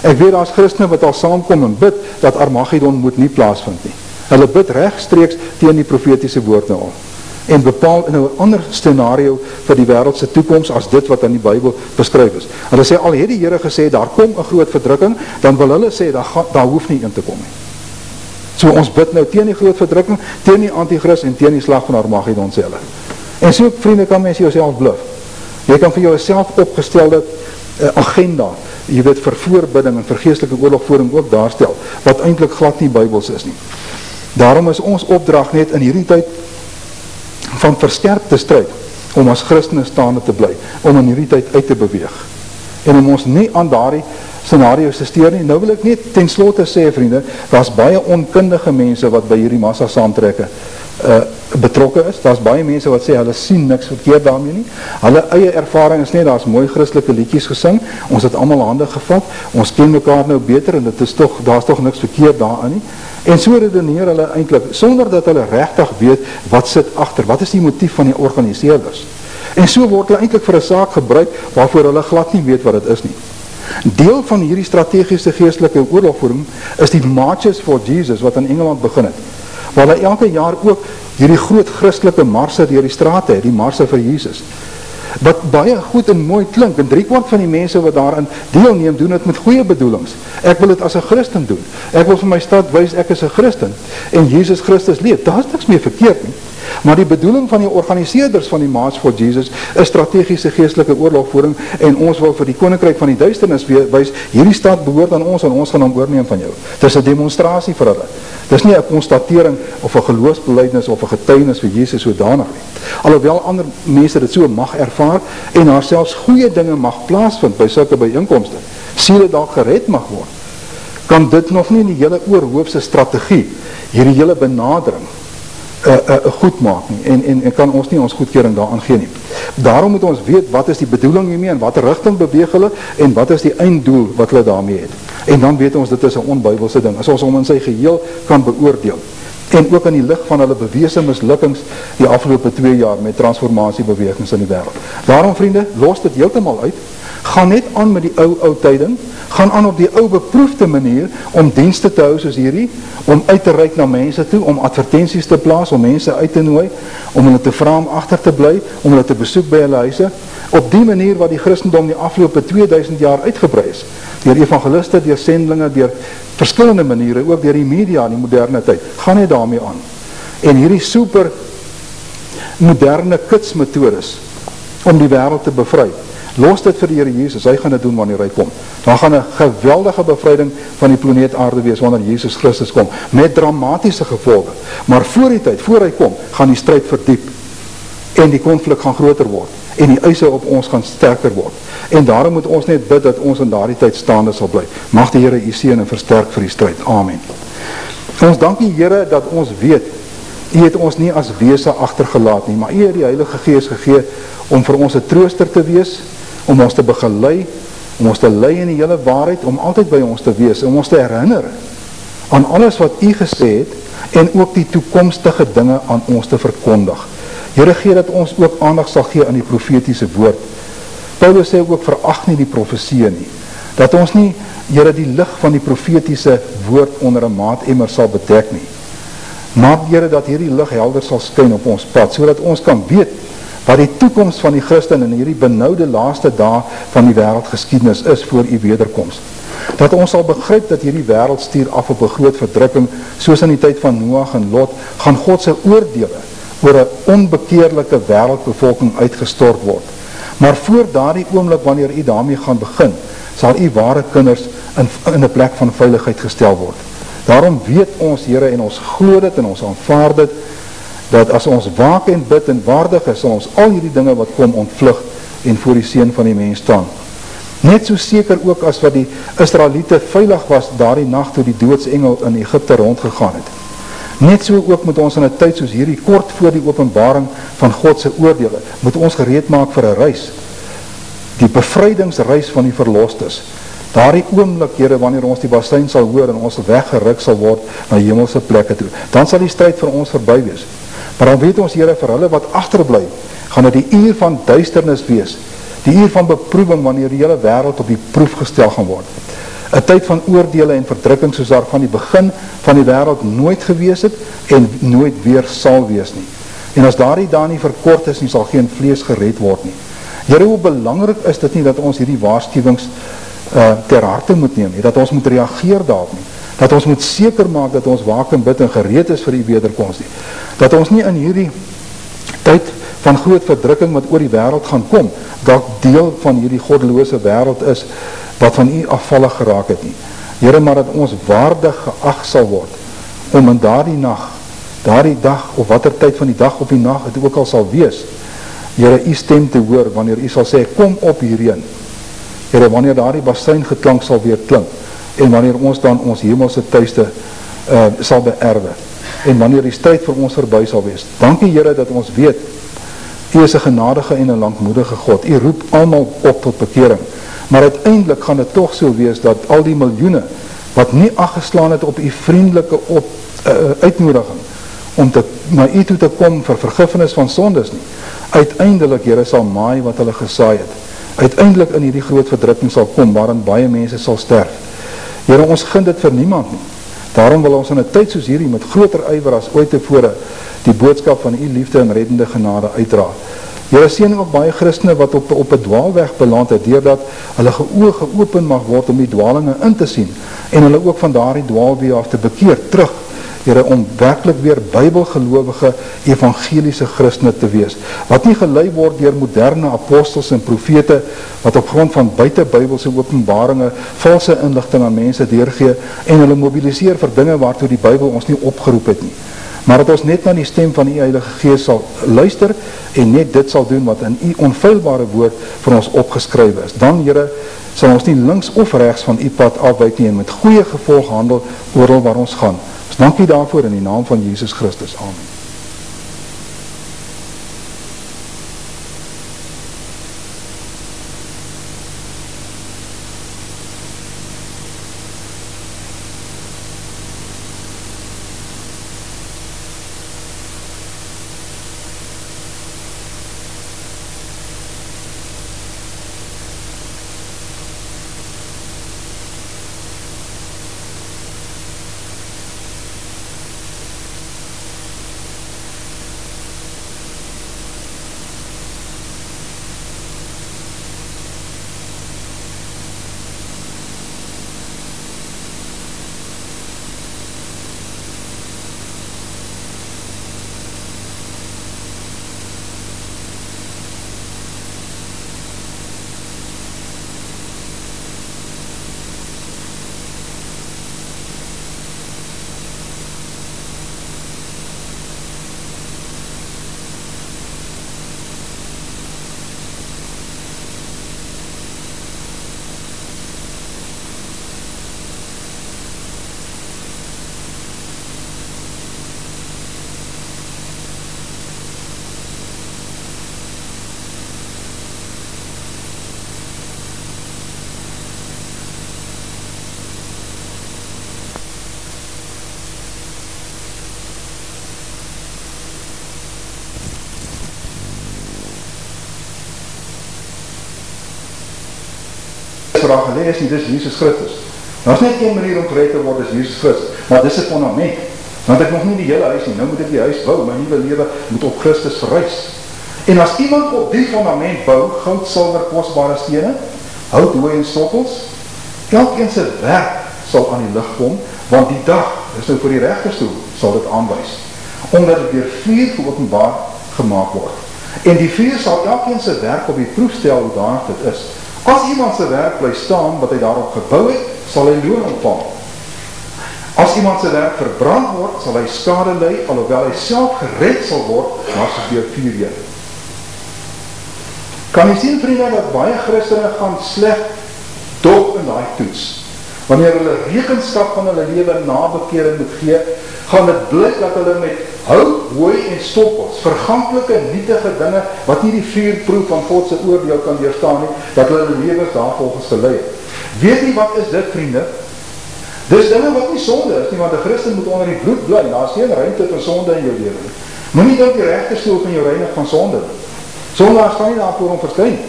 Ek weet, daar is Christene wat al saamkom en bid, dat Armageddon moet nie plaasvind nie. Hulle bid regstreeks teen die profetiese woord nou al. En bepaal in 'n ander scenario vir die wêreldse toekoms as dit wat in die Bybel beskryf is. Hulle sê, al het die Here gesê, daar kom 'n groot verdrukking, dan wil hulle sê, daar hoef nie in te kom nie. So ons bid nou teen die groot verdrukking, teen die antichrist en teen die slag van Armageddon, sê hulle. En so, vriende, kan mens jouself bluf. Jy kan vir jouself opgestelde agenda, jy weet, vir voorbidding en vir geestelike oorlogvoering ook daarstel, wat eintlik glad nie Bybels is nie. Daarom is ons opdrag net in hierdie tyd van verskerpte stryd, om as Christene staande te bly, om in hierdie tyd uit te beweeg, en om ons nie aan daardie scenario's te steur nie. Nou wil ek net ten slotte sê, vriende, daar's baie onkundige mense wat by hierdie massa saamtrekke betrokke is. Daar's baie mense wat sê, hulle sien niks verkeerd daarmee nie. Hulle eie ervaring is net, daar's mooi Christelike liedjies gesing, ons het almal hande gevat, ons ken mekaar nou beter, en dit is toch, daar's toch niks verkeerd daarin nie. En so redeneer hulle eintlik, sonder dat hulle regtig weet, wat sit agter, wat is die motief van die organiseerders. En so word hulle eintlik vir 'n saak gebruik, waarvoor hulle glad nie weet wat dit is nie. Deel van hierdie strategiese geestelike oorlogvoering, is die Marches for Jesus, wat in Engeland begin het, waar hulle elke jaar ook hierdie groot Christelike marse deur die strate het, die marse vir Jesus, wat baie goed en mooi klink, en 3/4 van die mense wat daarin deelneem, doen het met goeie bedoelings. Ek wil het as 'n Christen doen, ek wil vir my stad wys, ek is 'n Christen, en Jesus Christus leef, daar is niks meer verkeerd nie. Maar die bedoeling van die organiseerders van die March for Jesus is strategiese geestelike oorlogvoering, en ons wil vir die koninkryk van die duisternis wys, hierdie stad behoort aan ons, en ons gaan hom oorneem van jou. Dit is 'n demonstrasie vir hulle. Dit is nie 'n konstatering of 'n geloofsbelijdenis of 'n getuienis vir Jesus sodanig nie. Alhoewel ander mense dit so mag ervaar, en daar selfs goeie dinge mag plaasvind by sulke byeenkomste, siele dalk gered mag word, kan dit nog nie die hele oorhoofse strategie, hierdie hele benadering goed maak nie, en kan ons nie ons goedkeuring daaraan gee nie. Daarom moet ons weet, wat is die bedoeling hiermee, en wat rigting beweeg hulle, en wat is die einddoel wat hulle daarmee het. En dan weet ons, dit is 'n onbybelse ding, as ons hom in sy geheel kan beoordeel. En ook in die lig van hulle bewese mislukkings die afgelope 2 jaar met transformasiebewegings in die wêreld. Daarom, vriende, los dit heeltemal uit, Gaan net aan met die ou tyding, gaan aan op die ou beproefde manier om dienste te hou soos hierdie, om uit te reik na mense toe, om advertenties te plaas, om mense uit te nooi, om hulle te vra om agter te bly, om hulle te besoek by hulle huise, op die manier wat die Christendom die afgelope 2000 jaar uitgebrei is, deur evangeliste, deur sendlinge, deur verskillende maniere, ook deur die media in die moderne tyd, gaan net daarmee aan. En hierdie super moderne kitsmethodes om die wêreld te bevry, los dit vir die Here Jesus, hy gaan dit doen wanneer hy kom. Dan gaan 'n geweldige bevryding van die planeet aarde wees wanneer Jesus Christus kom, met dramatiese gevolge. Maar voor die tyd, voor hy kom, gaan die stryd verdiep en die konflik gaan groter word en die eise op ons gaan sterker word. En daarom moet ons net bid dat ons in daardie tyd staande sal bly. Mag die Here u seën en versterk vir die stryd. Amen. Ons dank die Here dat ons weet, u het ons nie as wese agtergelaat nie, maar u het die Heilige Gees gegee om vir ons 'n trooster te wees, om ons te begelei, om ons te lei in die hele waarheid, om altyd by ons te wees, om ons te herinner aan alles wat u gesê het, en ook die toekomstige dinge aan ons te verkondig. Here, gee dat ons ook aandag sal gee aan die profetiese woord. Paulus sê ook, verag nie die profeseë nie, dat ons nie, Here, die lig van die profetiese woord onder 'n maatemmer sal bedek nie. Maak, Here, dat hierdie lig helder sal skyn op ons pad, sodat ons kan weet wat die toekoms van die Christen in hierdie benoude laaste dae van die wêreldgeskiedenis is voor u wederkoms. Dat ons sal begryp dat hierdie wêreld stuur af op 'n groot verdrukking, soos in die tyd van Noag en Lot, gaan God se oordeele oor 'n onbekeerlike wêreldbevolking uitgestort word. Maar voor daardie oomblik wanneer u daarmee gaan begin, sal u ware kinders in 'n plek van veiligheid gestel word. Daarom weet ons, Here, en ons glo dit en ons aanvaar dit, dat as ons waak en bid en waardig is, sal ons al hierdie dinge wat kom ontvlug en voor die seën van die mens staan. Net so seker ook as wat die Israeliete veilig was daardie nag toe die doodsengel in Egipte rondgegaan het. Net so ook moet ons in 'n tyd soos hierdie, kort voor die openbaring van God se oordeele, moet ons gereed maak vir 'n reis. Die bevrydingsreis van die verlostes. Daardie oomblik, Here, wanneer ons die basuin sal hoor en ons weggeruk sal word na hemelse plekke toe, dan sal die stryd vir ons verby wees. Maar dan weet ons, Here, vir hulle wat agterbly, gaan dit die uur van duisternis wees, die uur van beproewing wanneer die hele wêreld op die proef gestel gaan word. 'n Tyd van oordeele en verdrukking soos daar van die begin van die wêreld nooit gewees het en nooit weer sal wees nie. En as daardie dae nie verkort is nie, sal geen vlees gered word nie. Here, hoe belangrik is dit nie dat ons hierdie waarskuwings ter harte moet neem nie, dat ons moet reageer daarop nie, dat ons moet seker maak dat ons waak en bid en gereed is vir die wederkoms nie, dat ons nie in hierdie tyd van groot verdrukking wat oor die wêreld gaan kom, dat deel van hierdie goddelose wêreld is, wat van u afvallig geraak het nie. Here, maar dat ons waardig geag sal word, om in daardie nag, daardie dag, of wat tyd van die dag op die nag, het ook al sal wees, Here, u stem te hoor, wanneer u sal sê, kom op hierheen. Here, wanneer daardie basuin geklank sal weer klink, en wanneer ons dan ons hemelse tuiste sal beerwe, en wanneer die stryd vir ons verby sal wees. Dankie, Here, dat ons weet, u is 'n genadige en 'n lankmoedige God. U roep almal op tot bekering. Maar uiteindelik gaan dit tog so wees dat al die miljoene wat nie aggeslaan het op u vriendelike uitnodiging om na u toe te kom vir vergifnis van sondes nie, uiteindelik, Here, sal maai wat hulle gesaai het. Uiteindelik in hierdie groot verdrukking sal kom waarin baie mense sal sterf. Here, ons gun dit vir niemand nie. Daarom wil ons in 'n tyd soos hierdie met groter ywer as ooit tevore die boodskap van u liefde en reddende genade uitdra. Here, seën ook baie Christene wat op 'n dwaalweg beland het, deurdat hulle oë geopen mag word om die dwalinge in te sien en hulle ook van daardie dwaalweë af te bekeer terug, Here, om werklik weer bybelgelowige evangeliese Christene te wees, wat nie gelei word deur moderne apostels en profete wat op grond van buitebybelse openbaringe valse inligting aan mense deurgee en hulle mobiliseer vir dinge waartoe die Bybel ons nie opgeroep het nie. Maar dat ons net na die stem van u Heilige Gees sal luister en net dit sal doen wat in u onfeilbare woord vir ons opgeskryf is. Dan, Here, sal ons nie links of regs van u pad afwyk nie en met goeie gevolg handel oral waar ons gaan. Ons dank u daarvoor in die naam van Jesus Christus. Amen. vir haar gelê is nie, dis Jesus Christus. Daar is net een manier om gered te word, is Jesus Christus, maar dis 'n fondament, want ek nog nie die hele huis nie, nou moet ek die huis bou, my nuwe lewe moet op Christus verrys. En as iemand op die fondament bou, goud, silwer, kosbare stene, hout, hooi en stoppels, elkeen se werk sal aan die lig kom, want die dag, dis nou vir die regterstoel, sal dit aanwys, omdat dit deur vuur geopenbaar gemaak word. En die vuur sal elkeen se werk op die proef stel hoe danig dit is. As iemand se werk bly staan, wat hy daarop gebou het, sal hy loon ontvang. As iemand se werk verbrand word, sal hy skade ly, alhoewel hy self gered sal word, maar soos deur vuur heen. Kan jy sien, vriende, dat baie Christene gaan sleg dop in daai toets. Wanneer hulle rekenskap van hulle lewe na bekering moet gee, gaan dit blyk dat hulle met hout, hooi en stoppels, verganklike, nietige dinge, wat nie die vuurproef van God se oordeel kan weerstaan nie, dat hulle lewens daarvolgens gelei het. Weet nie wat is dit, vriende? Dis dinge wat nie sonde is nie, want 'n Christen moet onder die bloed bly, daar is geen ruimte vir sonde in jou lewe. Moenie dink die regterstoel van jou reinig van sonde. Sondaars kan nie daarvoor om verskyn.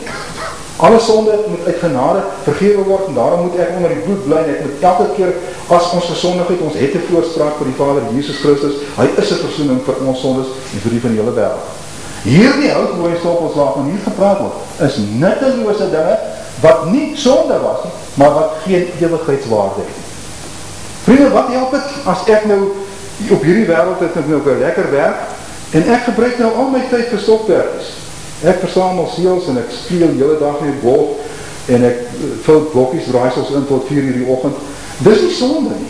Alle sonde moet uit genade vergewe word, en daarom moet ek onder die bloed bly, en ek moet elke keer, as ons gesondig het, ons het 'n voorspraak vir die Vader Jesus Christus, hy is 'n versoening vir ons sondes, en vir die van die hele wêreld. Hierdie hout, hooi en stoppels waarvan hier gepraat word, is nuttelose dinge, wat nie sonde was nie, maar wat geen ewigheidswaarde het. Vriende, wat help het, as ek nou op hierdie wêreld het, ek nou lekker werk, en ek gebruik nou al my tyd vir stokperdjies. Ek versamel seels en ek speel die hele dag met golf en ek vul blokkies draaisels in tot 4 uur die oggend. Dis nie sonde nie.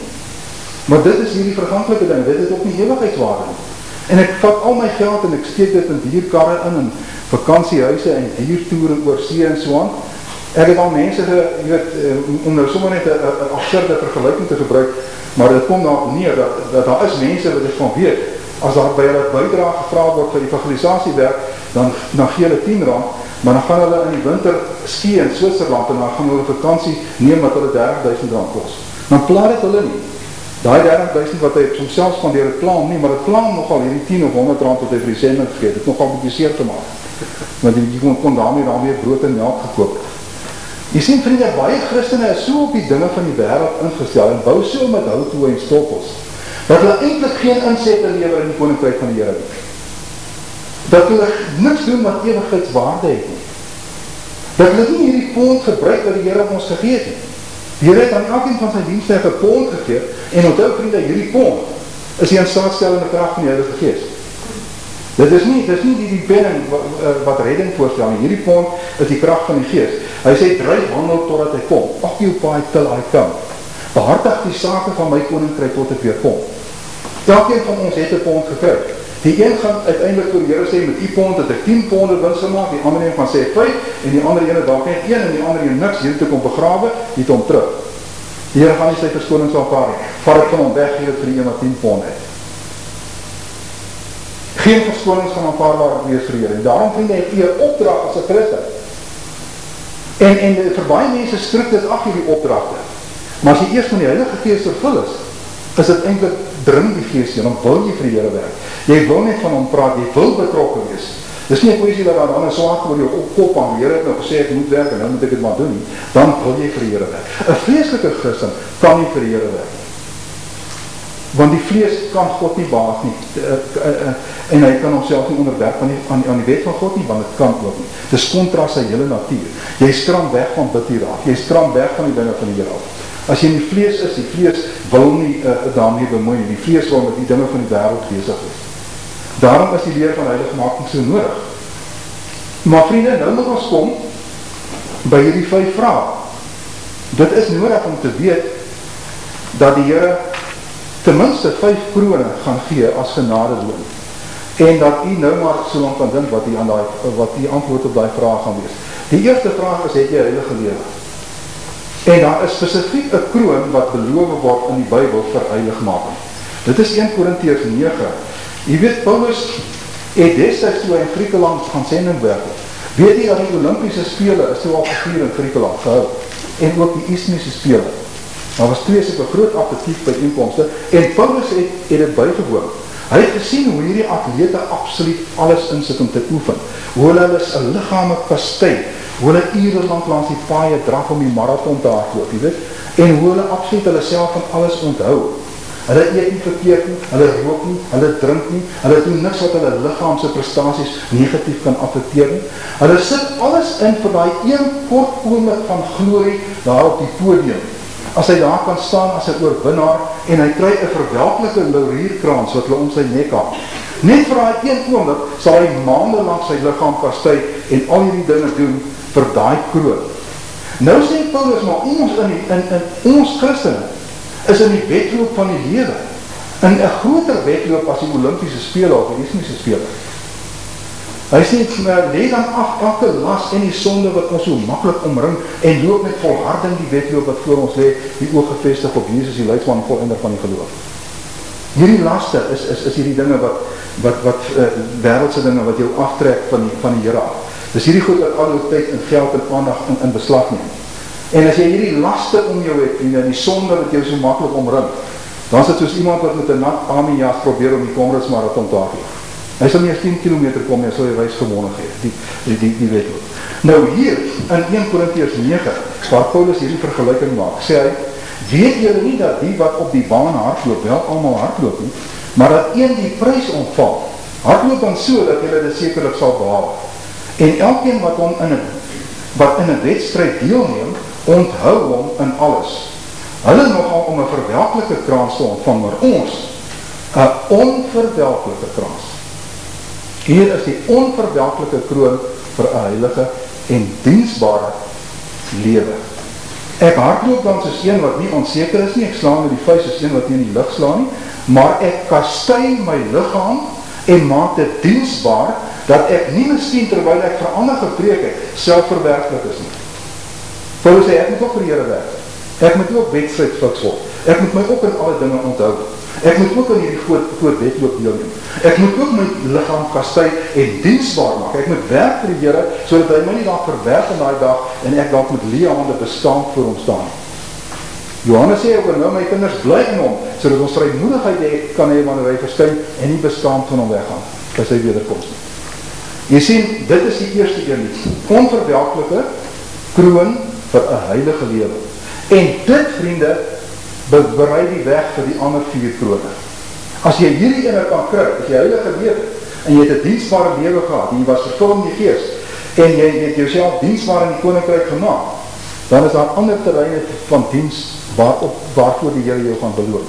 Maar dit is hierdie verganklike ding, dit het ook nie ewigheidswaarde nie. En ek vat al my geld en ek steek dit in dierkarre in vakansiehuise en diertoere oor see en so aan. Ek het al mense, jy weet, om nou sommer net 'n absurde vergelyking te gebruik, maar dit kom daarop neer dat daar is mense wat dit van weet. As daar by hulle bydrae gevra word vir evangelisasiewerk, dan gee hulle R10, maar dan gaan hulle in die winter ski in Switserland en dan gaan hulle vakansie neem wat hulle R30.000 kos. Dan pla dit hulle nie. Daai R30.000 wat hy op homself spandeer, het pla hom nie, maar het pla hom nogal hierdie R10 of R100 wat hy vir die sending vergeet, het nogal bietjie seer te maak. Want jy kon daarmee brood en melk gekoop. Jy sien, vriende, baie Christene is so op die dinge van die wêreld ingestel en bou so met hout, hooi en stoppels, dat hulle eintlik geen insette lewer in die koninkryk van die Here nie. Dat hulle niks doen wat ewigheidswaarde het nie. Dat hulle nie hierdie pond gebruik wat die Here ons gegee het nie. Die Here het aan elkeen van sy diensknegte 'n pond gegee, en onthou, vriende, hierdie pond is die instaatstellende krag van die Heilige Gees. Dit is nie die penning wat redding voorstel nie. Hierdie pond is die krag van die Gees. Hy sê, dryf handel totdat hy kom. Occupy till I come. Behartig die sake van my koninkryk tot ek weer kom. Elkeen van ons het 'n pond gekry. Die een gaan uiteindelik vir die Here sê, met die pond het ek 10 ponde wins gemaak, die ander een gaan sê 5, en die ander een dalk net 1, en die ander een niks, hier toe kom begrawe, die het hom terug. Die Here gaan nie sy verskonings aanvaar nie. Vat dit van hom weg, gee dit vir die een wat 10 pond het. Geen verskonings gaan aanvaarbaar wees vir die Here. En daarom, vriende, het jy 'n opdrag as 'n Christen. En vir baie mense skrik dit af hierdie opdragte. Maar as jy eers van die Heilige Gees vervul is dit eintlik dring die Gees in, dan wil jy vir die Here werk. Jy wil net van hom praat, jy wil betrokke wees. Dis nie 'n kwessie dat daar dan 'n swaak oor jou opkop aan die Here het nou gesê ek moet werk en nou moet ek dit maar doen nie. Dan wil jy vir die Here werk. 'n Vleeslike Christen kan nie vir die Here werk. Want die vlees kan God nie baat nie. En hy kan homself nie onderwerp aan die wet van God nie, want dit kan ook nie. Dit is kontra sy hele natuur. Jy skram weg van bid hier af. Jy skram weg van die dinge van die Here af. As jy in die vlees is, die vlees wil nie daarmee bemoei nie. Die vlees wil met die dinge van die wêreld besig is. Daarom is die leer van heiligmaking so nodig. Maar vriende, nou moet ons kom by hierdie 5 vrae. Dit is nodig om te weet dat die Here ten minste 5 krone gaan gee as genadeloon. En dat u nou maar so lang kan dink wat die antwoord op die vraag gaan wees. Die eerste vraag is, het jy heilige lewe? En daar is spesifiek 'n kroon wat beloof word in die Bybel vir heiligmaking. Dit is 1 Korintiërs 9. Jy weet, Paulus het destyds toe hy in Griekeland gaan sending werk. Weet jy dat die Olympiese Spele is toe al gevier in Griekeland gehou? En ook die Isthmiese Spele. Daar was 2 sulke groot appetiet by inkomste, en Paulus het dit bygewoon. Hy het gesien hoe hierdie atlete absoluut alles insit om te oefen, hoe hulle is 'n liggame kastei, hoe hulle ure lank langs die paaie draf om die marathon te hardloop, jy weet, en hoe hulle absoluut hulle self van alles onthou. Hulle eet nie verkeerd nie, hulle rook nie, hulle drink nie, hulle doen niks wat hulle liggaamse prestasies negatief kan affekteer nie. Hulle sit alles in vir daai een kort oomblik van glorie daar op die podium. As hy daar kan staan as 'n oorwinnaar en hy kry 'n verwelklike laurierkrans wat hulle om sy nek hang. Net vir daai een oomblik sal hy maande lank sy liggaam kastei en al hierdie dinge doen vir daai kroon. Nou sê Paulus, maar ons Christene is in die wedloop van die lewe, in 'n groter wedloop as die Olympiese spele of die Ismiese spele. Hy sê, lê dan af elke las en die sonde wat ons so maklik omring en loop met volharding die wedloop wat voor ons lê, die oog gefestig op Jesus, die leidsman en volëinder van die geloof. Hierdie laste is hierdie dinge wat wêreldse dinge wat jou aftrek van die Here af. Dis hierdie goed wat al jou tyd en geld en aandag in beslag neem. En as jy hierdie laste om jou het, en die sonde wat jou so maklik omring, dan is dit soos iemand wat met 'n nat armiejas probeer om die Congress marathon te hardloop. Hy sal nie eens 10 kilometer kom, hy sal jy wys gewonnen gee, die wedloop. Nou hier, in 1 Korintiërs 9, waar Paulus hierdie vergelyking maak, sê hy, weet julle nie dat die wat op die baan hardloop, wel allemaal hardloop nie, maar dat een die prys ontvang, hardloop dan so, dat julle dit sekerlik sal behaal. En elkeen wat in 'n wedstryd deelneem, onthou hom in alles. Hulle nogal om 'n verwelklike krans te ontvang, maar ons, 'n onverwelklike krans. Hier is die onverwelklike kroon vir 'n heilige en diensbare lewe. Ek hardloop dan soos een wat nie onseker is nie, ek slaan met die vuis soos een wat nie in die lug slaan nie, maar ek kastei my liggaam en maak dit diensbaar, dat ek nie miskien terwyl ek vir ander gepreek het, selfverwerklik is nie. Paulus sê, ek moet ook vir die Here werk. Ek moet ook wedstryd fiks word. Ek moet my ook in alle dinge onthou. Ek moet ook in hierdie groot wedloop deelneem. Ek moet ook my liggaam kastei en diensbaar maak. Ek moet werk vir die Here, sodat hy my nie daar verwerk in daai dag, en ek dalk met leë hande bestaand voor hom staan. Johannes sê ook, nou my kinders bly in hom, sodat ons vrymoedigheid kan hê wanneer hy verskyn en nie bestaand van hom weggaan, by sy wederkoms nie. Jy sien, dit is die eerste een, onverwelklike kroon vir 'n heilige lewe. En dit, vriende, berei die weg vir die ander 4 krone. As jy hierdie ene kan kry, as jy heilige lewe, en jy het 'n diensbare lewe gehad, en jy was vervul in die gees, en jy het jouself diensbaar in die koninkryk gemaak, dan is daar ander terreine van diens waarvoor die Here jou gaan beloon.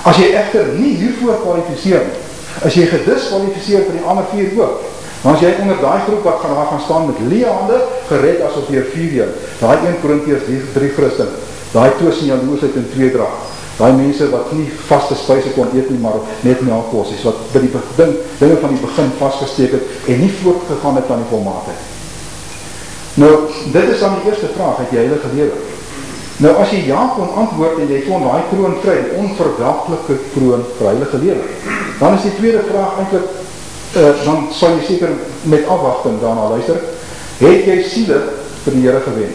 As jy echter nie hiervoor kwalifiseer nie, as jy gediskwalifiseer vir die ander 4 ook, dan as jy onder die groep wat gaan staan met leë hande, gered asof jy 4 jaar, daai 1 Korintiërs 3 Christen, daai toos en jaloesheid en tweedrag, daai mense wat nie vaste spyse kon eet nie, maar net melkkosies, wat by die dinge van die begin vastgesteek het, en nie voortgegaan het aan die volmaakheid. Nou, dit is dan die eerste vraag, het jy heilige lewe? Nou, as jy ja kon antwoord, en jy kon daai kroon kry, die onverwelklike kroon vir heilige lewe, dan is die tweede vraag eintlik, dan sal jy seker met afwachting daarna luister, het jy siele vir die Here gewen?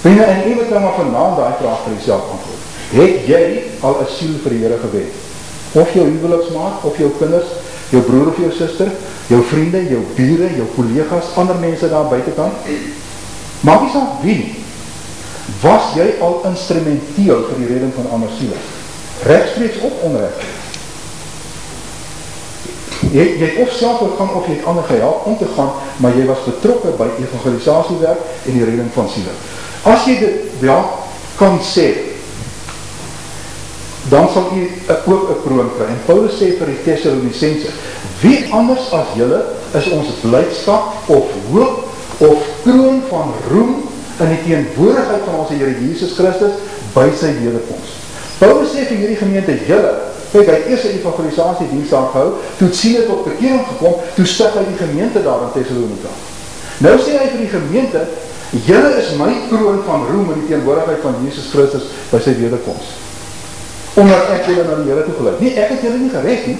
Vriende, en jy moet nou maar vandaan die vraag vir jyself antwoord. Het jy al 'n siel vir die Here gewen? Of jou huweliksmaat, of jou kinders, jou broer of jou suster, jou vriende, jou bure, jou collega's, ander mense daar buitekant? Maak nie saak wie, was jy al instrumenteel vir die redding van ander siele? Regstreeks of onregstreeks? Jy het of self gegaan of jy het ander gehelp om te gaan, maar jy was betrokke by evangelisasiewerk en die redding van siele. As jy dit wel kan sê, dan sal jy ook 'n kroon kry. En Paulus sê vir die Thessalonisense, wie anders as julle is ons blydskap of hoop of kroon van roem in die teenwoordigheid van ons Here Jesus Christus by sy wederkoms. Paulus sê vir hierdie gemeente, julle, kyk, hy het eers 'n evangelisasiediens daar gehou, toe het siele tot bekering gekom, toe stig hy die gemeente daar in Thessalonika. Nou sê hy vir die gemeente, julle is my kroon van roem in die teenwoordigheid van Jesus Christus by sy wederkoms. Omdat ek julle na die Here toe geleid. Nie, ek het julle nie gered nie,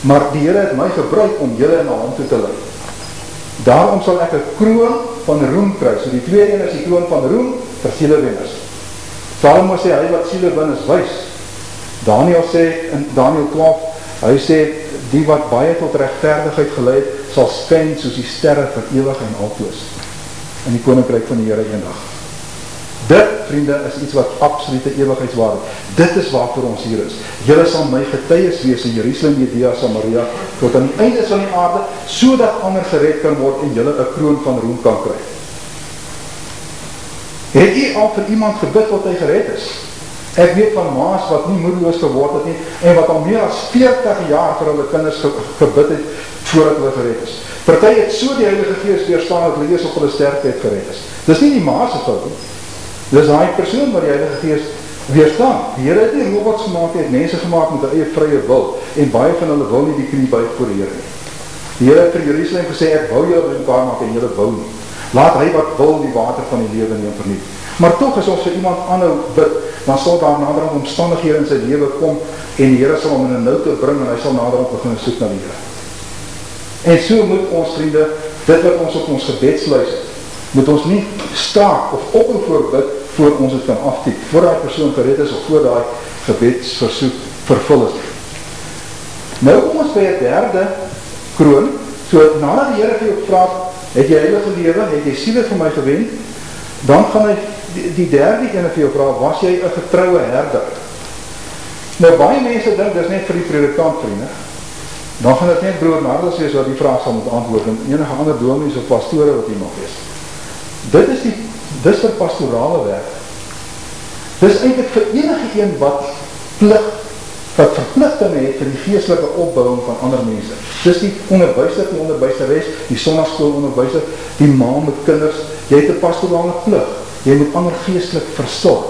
maar die Here het my gebruik om julle na hom toe te lei. Daarom sal ek 'n kroon van roem kry. So die tweede een is die kroon van roem vir sielewenners. Salomo sê, hy wat siele wen is wys. Daniel sê in Daniel 12, Hy sê, die wat baie tot regverdigheid geleid, sal skyn soos die sterre vir ewig en altoos in die koninkryk van die Here eendag. Dit, vriende, is iets wat absolute ewigheidswaarde. Dit is waarvoor ons hier is. Julle sal my getuies wees in Jerusalem, Judea, Samaria, tot aan die einde van die aarde, sodat ander gered kan word en julle 'n kroon van roem kan kry. Het jy al vir iemand gebid wat hy gered is? Ek weet van maas wat nie moedeloos geword het nie, en wat al meer as 40 jaar vir hulle kinders gebid het, voordat hulle gered is. Party het so die Heilige Gees weerstaan, dat hulle eers op hulle sterkheid gered is. Dis nie die maas se fout nie. Dis daai persoon wat die Heilige Gees weerstaan. Die Here het nie robots gemaak, het mense gemaak met 'n eie vrye wil, en baie van hulle wil nie die knie buig voor die Here nie. Die Here het vir Jerusalem gesê, ek wou julle bymekaar maak en julle wou nie. Laat hy wat wil die water van die lewe neem verniet. Maar tog as ons vir iemand aanhou bid, dan sal daar naderhand omstandighede in sy lewe kom, en die Here sal hom in 'n noute bring, en hy sal naderhand begin soek na die Here. En so moet ons, vriende, dit wat ons op ons gebedslys het, moet ons nie staak of ophou voor bid, voor ons het kan aftiek, voor die persoon gered is, of voor die gebedsversoek vervul is. Nou kom ons by 'n derde kroon, so nadat die Here vir jou vra, het jy heilige lewe, het jy siele vir my gewen, dan gaan hy die derde ene vir jou vra, was jy 'n getroue herder? Nou baie mense dink, dis net vir die predikant, vriende. Dan gaan dit net broer Nardus wees wat die vraag sal moet antwoord, en enige ander dominees of pastore wat hier nog is. Dis vir pastorale werk. Dis eintlik vir enige een wat verpligtinge het vir die geestelike opbouing van ander mense. Dis die onderwyser, die onderwyseres, die sonnaskool onderwyser, die ma met kinders. Jy het 'n pastorale plig. Jy moet ander geestelik versorg.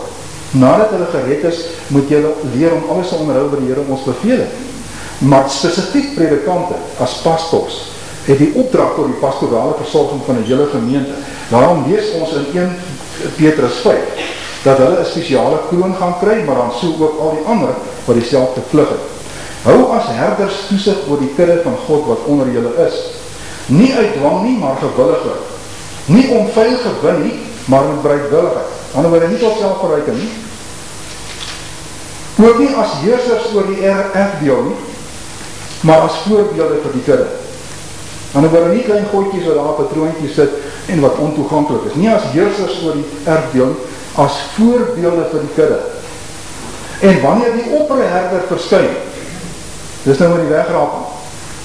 Nadat hulle gered is, moet jy leer om alles te onderhou wat die Here ons beveel het. Maar spesifiek predikante as pastors het die opdrag tot die pastorale versorging van 'n hele gemeente. Daarom lees ons in 1 Petrus 5 dat hulle 'n spesiale kroon gaan kry, maar dan so ook al die ander wat dieselfde plig het. Hou as herders toesig oor die kudde van God wat onder julle is. Nie uit dwang nie, maar gewilliglik. Nie om vuil gewin nie, maar met bereidwilligheid. Anderwoorde nie tot selfverryking nie. Ook nie as heersers oor die erfdeel nie, maar as voorbeelde vir die kudde. Anderwoorde nie klein goedjies wat daar op 'n troontjie sit en wat ontoeganklik is. Nie as heersers oor die erfdeel, as voorbeelde vir die kudde. En wanneer die opperherder verskyn, dis nou met die wegraping,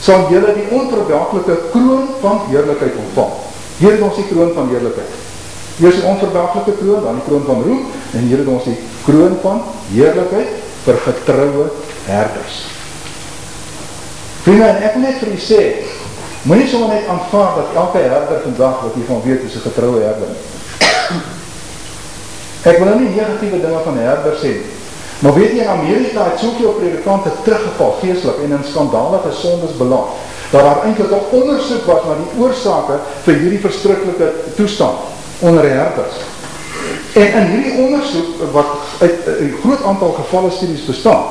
sal julle die onverwelklike kroon van heerlikheid ontvang. Hier het ons die kroon van heerlikheid. Hier is die onverwelklike kroon, dan die kroon van roem, en hier het ons die kroon van heerlikheid vir getroue herders. Vriende, en ek wil net vir u sê, moet nie sommer net aanvaard dat elke herder vandag wat hiervan weet is 'n getroue herder. Ek wil nou nie negatieve dinge van herders sê, maar weet jy, in Amerika het soveel predikante teruggeval geestelik en in skandalige sondes beland, dat daar eintlik 'n ondersoek was na die oorsake vir hierdie verskriklike toestand onder herders. En in hierdie ondersoek, wat uit 'n groot aantal gevalle studies bestaan,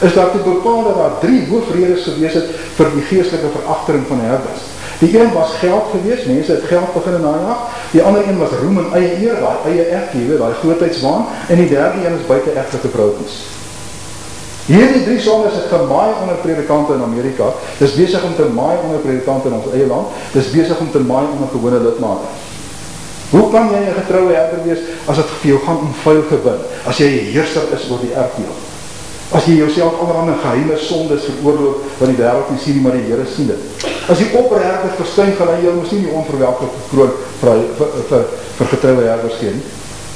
is dat te bepaal dat daar 3 hoofredes gewees het vir die geestelike veragtering van herders. Die een was geld gewees, mense het geld begin najag. Die ander een was roem en eie eer, daai eie ek, jy weet, daai grootheidswaan. En die derde een is buite-egtelike verhoudings. Hierdie 3 sondes het gemaai onder predikante in Amerika. Dis besig om te maai onder predikante in ons eie land. Dis besig om te maai onder gewone lidmate. Hoe kan jy 'n getroue herder wees as dit vir jou gaan om vuil gewin? As jy 'n heerser is oor die erfdeel. As jy jouself allerhande geheime sondes veroorloof wat die wêreld nie sien nie, maar die Here sien dit. As die opperherder verskyn, gaan hy jou miskien die onverwelklike kroon vir getroue herders gee nie.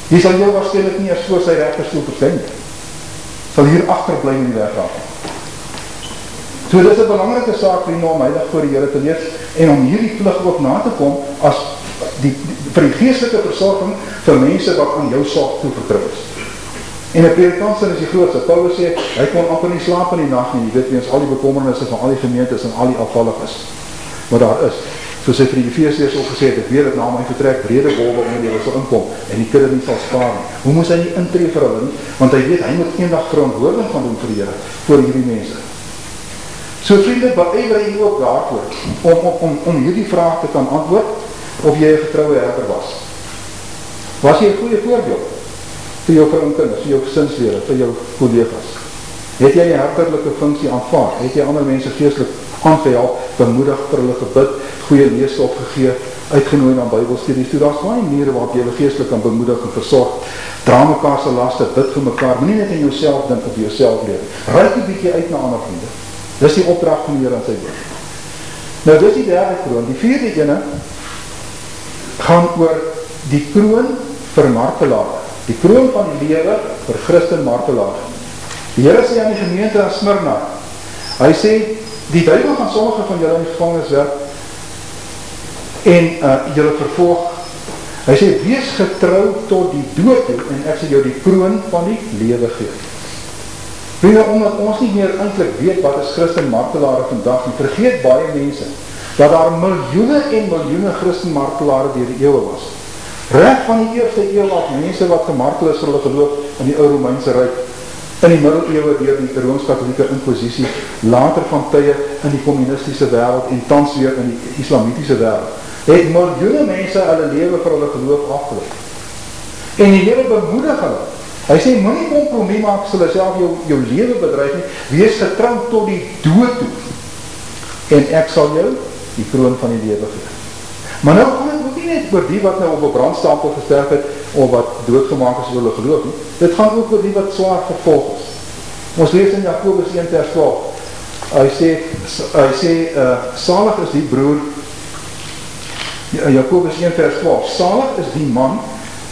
Jy sal jou waarskynlik nie eers voor sy regterstoel verskyn nie. Sal hier agterbly in die wegraak. So dit is 'n belangrike saak vir om heilig voor die Here te leef en om hierdie plig ook na te kom as vir die geestelike versorging vir mense wat aan jou sorg toevertrou is. En 'n predikant is die grootste. Paulus sê, hy kon amper nie slaap in die nag nie, jy weet weens al die bekommernisse van al die gemeentes en al die afvalliges wat daar is. Soos hy vir die Efesiërs ook gesê het, ek weet dat na my vertrek brede golwe onder julle sal inkom en die kudde nie sal spaar nie. Hoe moes hy nie intree vir hulle nie? Want hy weet, hy moet eendag verantwoording gaan doen vir die Here, vir hierdie mense. So vriende, beywer hy ook daarvoor, om hierdie vraag te kan antwoord, of jy 'n getroue herder was. Was jy 'n goeie voorbeeld vir jou vrou en kinders, vir jou gesinslede, vir jou kollegas? Het jy 'n herderlike funksie aanvaar? Het jy ander mense geestelik aangehelp, bemoedig, vir hulle gebid, goeie leesstof gegee, uitgenooi na Bybelstudies toe? Daar's baie maniere waarop jy hulle geestelik kan bemoedig en versorg. Dra mekaar se laste, bid vir mekaar, moenie net in jouself dink of jouself leer. Reik 'n bietjie uit na ander vriende. Dis die opdrag van die Here aan sy woord. Nou dis die derde kroon. Die vierde ene gaan oor die kroon vir martelaar. Die kroon van die lewe vir Christen martelaar. Die Here sê aan die gemeente aan Smyrna, hy sê, die duiwel gaan sommige van julle in die gevangenis werp en julle vervolg. Hy sê, wees getrou tot die dood toe en ek sê jou die kroon van die lewe gee. Vriende, omdat ons nie meer eintlik weet wat is Christen martelare vandag, en vergeet baie mense, dat daar miljoene en miljoene Christen martelare deur die eeuwe was. Reg van die eerste eeuw af, mense wat gemartel is vir hulle geloof in die ou Romeinse Ryk, in die middeleeuwe deur die Rooms-Katholieke Inquisitie, later van tye in die communistische wêreld en tans weer in die islamitiese wêreld, het miljoene mense hulle lewe vir hulle geloof afgeloop. En die Here bemoedig hulle. Hy sê, moenie kompromie maak, sal self jou lewe bedryf nie, wees getrou tot die dood toe, en ek sal jou die kroon van die lewe gee. Maar nou gaan het ook nie net oor die wat nou op 'n brandstapel gesterf het, of wat doodgemaak is oor hulle geloof nie. Dit gaan ook oor die wat swaar vervolg is. Ons lees in Jakobus 1 vers 12. Hy sê, salig is die broer, Jakobus 1 vers 12, salig is die man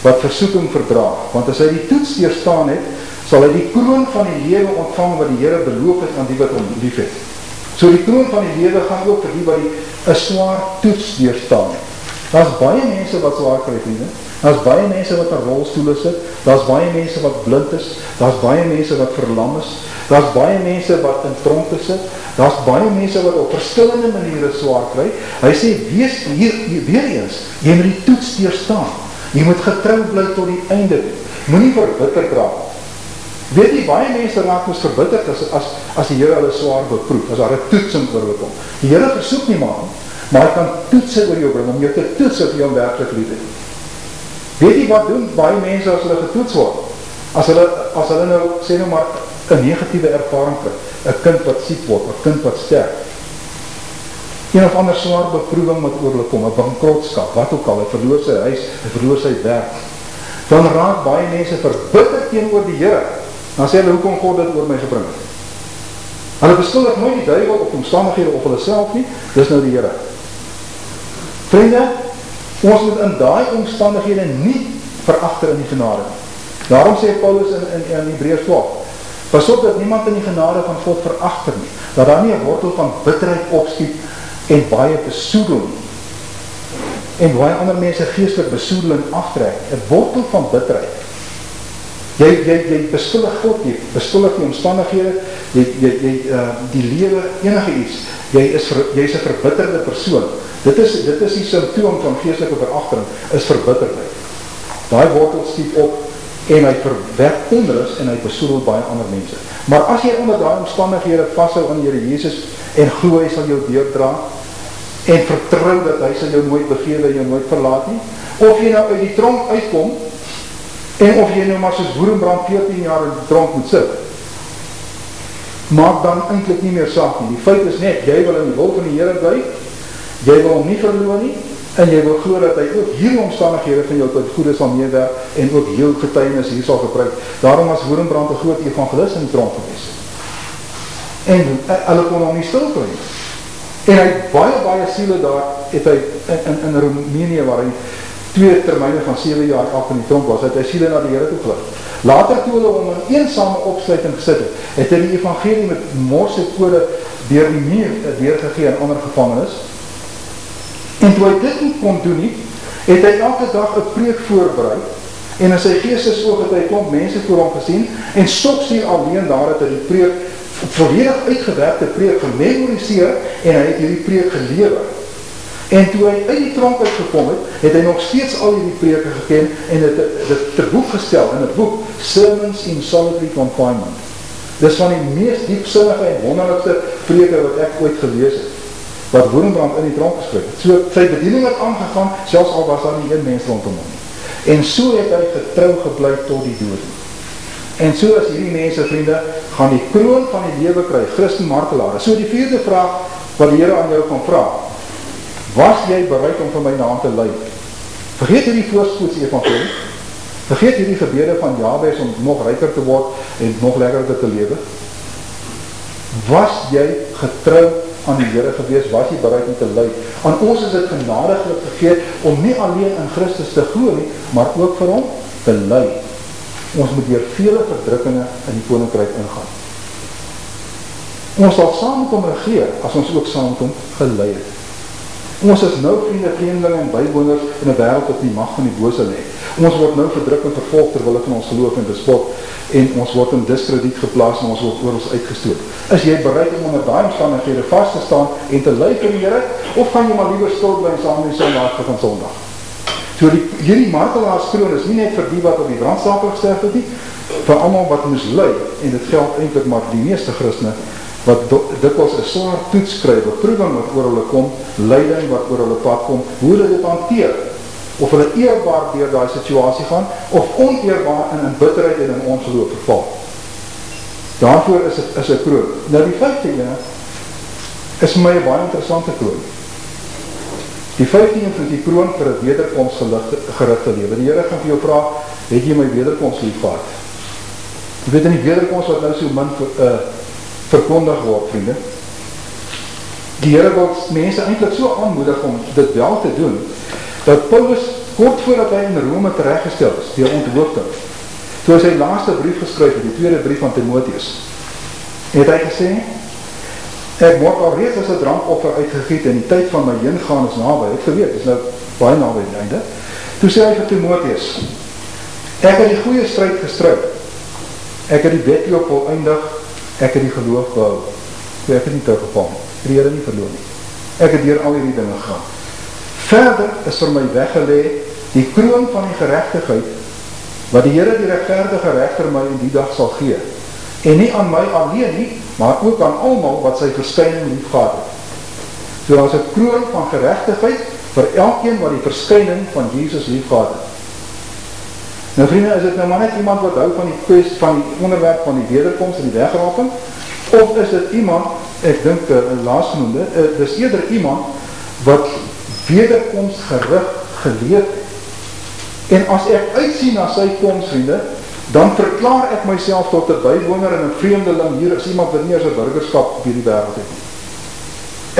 wat versoeking verdra, want as hy die toets deurstaan het, sal hy die kroon van die lewe ontvang wat die Here beloof het aan die wat hom lief het. So die kroon van die lewe gaan ook vir die wat 'n swaar toets deurstaan het. Daar's baie mense wat swaar kry, vriende. Daar's baie mense wat in rolstoele sit, daar's baie mense wat blind is, daar's baie mense wat verlam is, daar's baie mense wat in tronke sit, daar's baie mense wat op verskillende maniere swaar kry. Hy sê, wees hier weer eens, jy moet die toets deurstaan. Jy moet getrou bly tot die einde. Moenie verbitterd raak. Weet jy, baie mense raak ons verbitterd as die Here hulle swaar beproef, as daar 'n toetsing oor hulle kom. Die Here versoek nie maar hy kan toetsen oor jou bring, om jou te toetsen of jy hom werklik lief het. Weet jy wat doen baie mense as hulle getoets word? As hulle nou, sê nou maar, 'n negatiewe ervaring kry, 'n kind wat siek word, 'n kind wat sterf, een of ander swaar beproewing wat oor hulle kom, 'n bankrotskap, wat ook al, hy verloor sy huis, hy verloor sy werk, dan raak baie mense verbitterd teenoor die Here. Dan sê hulle, hoekom God dit oor my gebring het? Hulle beskuldig nooit die duiwel of omstandighede of hulle self nie, dis nou die Here. Vriende, ons moet in daai omstandighede nie veragter in die genade. Daarom sê Paulus in Hebreërs 12, pas op dat niemand in die genade van God veragter nie, dat daar nie 'n wortel van bitterheid opskiet en baie besoedel en baie ander mense geestelik besoedeling aftrek, 'n wortel van bitterheid. Jy beskuldig God, jy beskuldig die omstandighede, jy die lewe, enige iets, jy is 'n verbitterde persoon. Dit is die symptoom van geestelike verachtering, is verbitterdheid. Daai wortel stiep op, en hy verwek onrus, en hy besoedel baie ander mense. Maar as jy onder daai omstandighede vashou aan die Here Jesus, en glo hy sal jou deurdra, en vertrou dat hy sal jou nooit begewe, jou nooit verlaat nie, of jy nou uit die tronk uitkom, en of jy nou maar soos Woerenbrand 14 jaar in die tronk moet sit, maak dan eintlik nie meer saak nie. Die feit is net, jy wil in die wil van die Here bly, jy wil hom nie verloor nie, en jy wil glo dat hy ook hierdie omstandighede van jou tot goede sal meewerk, en ook heel getuienis hier sal gebruik. Daarom was Woerenbrand 'n groot evangelist in die tronk gewees. En hulle kon hom nie stil kry nie. En hy het baie siele daar, het hy in Roemenië, waar hy 2 termyne van 7 jaar af in die tronk was, het hy siele na die Here toe gelei. Later toe hulle hom in eensame opsluiting gesit het hy die evangelie met morse kode deur die muur deurgegee in ander gevangenis. En toe hy dit nie kon doen nie, het hy elke dag 'n preek voorberei, en in sy geestesoog het hy klomp mense voor hom gesien, en Stokstiel alleen daar het hy die preek, volledig uitgewerkte preek gememoriseer, en hy het hierdie preek gelewer. En toe hy uit die tronk uitgekom het hy nog steeds al hierdie preke geken, en dit ter boek gestel, in het boek Sermons in Solitary Confinement. Dis van die meest diepsinnige en wonderlikste preke wat ek ooit gelees het, wat Woerenbrand in die tronk geskryf het. So sy bediening het aangegaan, selfs al was daar nie een mens rondom hom nie. En so het hy getrou gebly tot die dood. En so is hierdie mense, vriende, gaan die kroon van die lewe kry, Christen martelare. So die vierde vraag wat die Here aan jou kan vra, was jy bereid om vir my naam te ly? Vergeet hierdie voorspoedse evangelie, vergeet hierdie gebede van Jabes om nog ryker te word en nog lekkerder te lewe. Was jy getrou aan die Here gewees, was jy bereid om te ly? Aan ons is dit genadiglik gegee om nie alleen in Christus te glo nie, maar ook vir hom te ly. Ons moet deur vele verdrukkinge in die koninkryk ingaan. Ons sal saam met hom regeer, as ons ook saam met hom gelei het. Ons is nou vriende, vreemdelinge en bywoners in 'n wêreld wat die mag van die bose lê. Ons word nou verdruk en vervolg terwyl van ons geloof en bespot, en ons word in diskrediet geplaas en ons word oor ons uitgestoot. Is jy bereid om onder daai omstandighede vas te staan en te ly vir die Here, of gaan jy maar liewer stil bly en saam met die sondaars van Sondag? So hierdie martelaarskroon is nie net vir die wat op die brandstapel gesterf het nie, vir almal wat moes ly, en dit geld eintlik maar die meeste Christene, wat dikwels 'n swaar toets kry, beproewing wat oor hulle kom, lyding wat oor hulle pad kom, hoe hulle dit hanteer, of hulle eerbaar deur daai situasie gaan, of oneerbaar in bitterheid en in ongeloof verval. Daarvoor is 'n kroon. Nou die 15e is vir my 'n baie interessante kroon. Die 15e is die kroon vir 'n wederkomsgerigte lewe. Die Here gaan vir jou vra, het jy my wederkoms liefgehad? Jy weet in die wederkoms wat nou so min verkondig word, vriende. Die Here wil mense eintlik so aanmoedig om dit wel te doen, dat Paulus kort voordat hy in Rome tereggestel is, deur onthoofding, toe hy sy laaste brief geskryf het, die tweede brief van Timotheus, het hy gesê, ek word alreeds as 'n drankoffer uitgegiet en die tyd van my heengaan is naby. Ek geweet, is nou baie naby die einde. Toe sê hy vir Timotheus, ek het die goeie stryd gestry, ek het die wedloop voleindig, ek het die geloof behou. So ek het nie teruggeval nie, die Here nie verloor nie. Ek het deur al hierdie dinge gegaan. Verder is vir my weggelê die kroon van die geregtigheid, wat die Here die regverdige regter my in die dag sal gee. En nie aan my alleen nie, maar ook aan almal wat sy verskyning liefgehad het. So daar is 'n kroon van geregtigheid vir elkeen wat die verskyning van Jesus liefgehad het. Nou vriende, is dit nou maar net iemand wat hou van die onderwerp van die wederkoms en die wegraping, of is dit iemand, ek dink laasgenoemde, dis eerder iemand wat wederkoms gerig geleef het. En as ek uitsien na sy koms, vriende, dan verklaar ek myself tot 'n bywoner en 'n vreemdeling. Hier is iemand wat nie eens 'n burgerskap op hierdie wêreld het nie.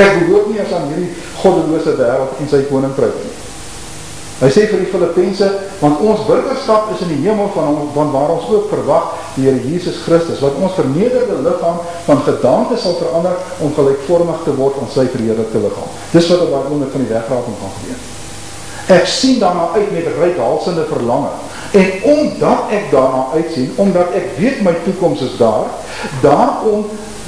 Ek behoort nie eens aan hierdie goddelose wêreld en sy koninkryk nie. Hy sê vir die Filippense, want ons burgerskap is in die hemel van waar ons ook verwag die Here Jesus Christus, wat ons vernederde liggaam van gedaante sal verander om gelijkvormig te word aan sy verheerlikte liggaam. Dis wat op daai oomblik van die wegraping kan gebeur. Ek sien daarna uit met reikhalsende verlange. En omdat ek daarna uitsien, omdat ek weet my toekoms is daar, daarom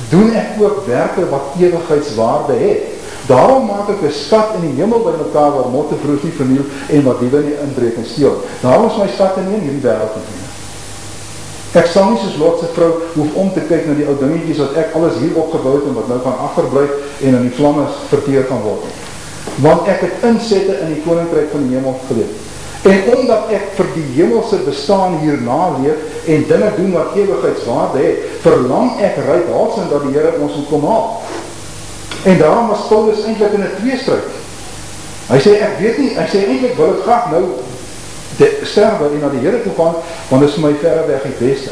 doen ek ook werke wat ewigheidswaarde het. Daarom maak ek 'n skat in die hemel by mekaar waar motte vroeg nie verniel en wat diewe nie inbreek en steel. Daarom is my skatte nie in hierdie wêreld nie. Ek sal nie soos Lot se vrou hoef om te kyk na die ou dingetjies wat ek alles hier opgebou het en wat nou gaan agterbly en in die vlamme verteer kan word. Want ek het insette in die koninkryk van die hemel geleef. En omdat ek vir die hemelse bestaan hierna leef en dinge doen wat ewigheidswaarde het, verlang ek reikhalsend dat die Here ons moet kom haal. En daarom was Paulus eintlik in 'n tweestryd. Hy sê, ek weet nie, hy sê eintlik wil ek graag nou sterwe en na die Here toe gaan, want dit is vir my verre weg die beste.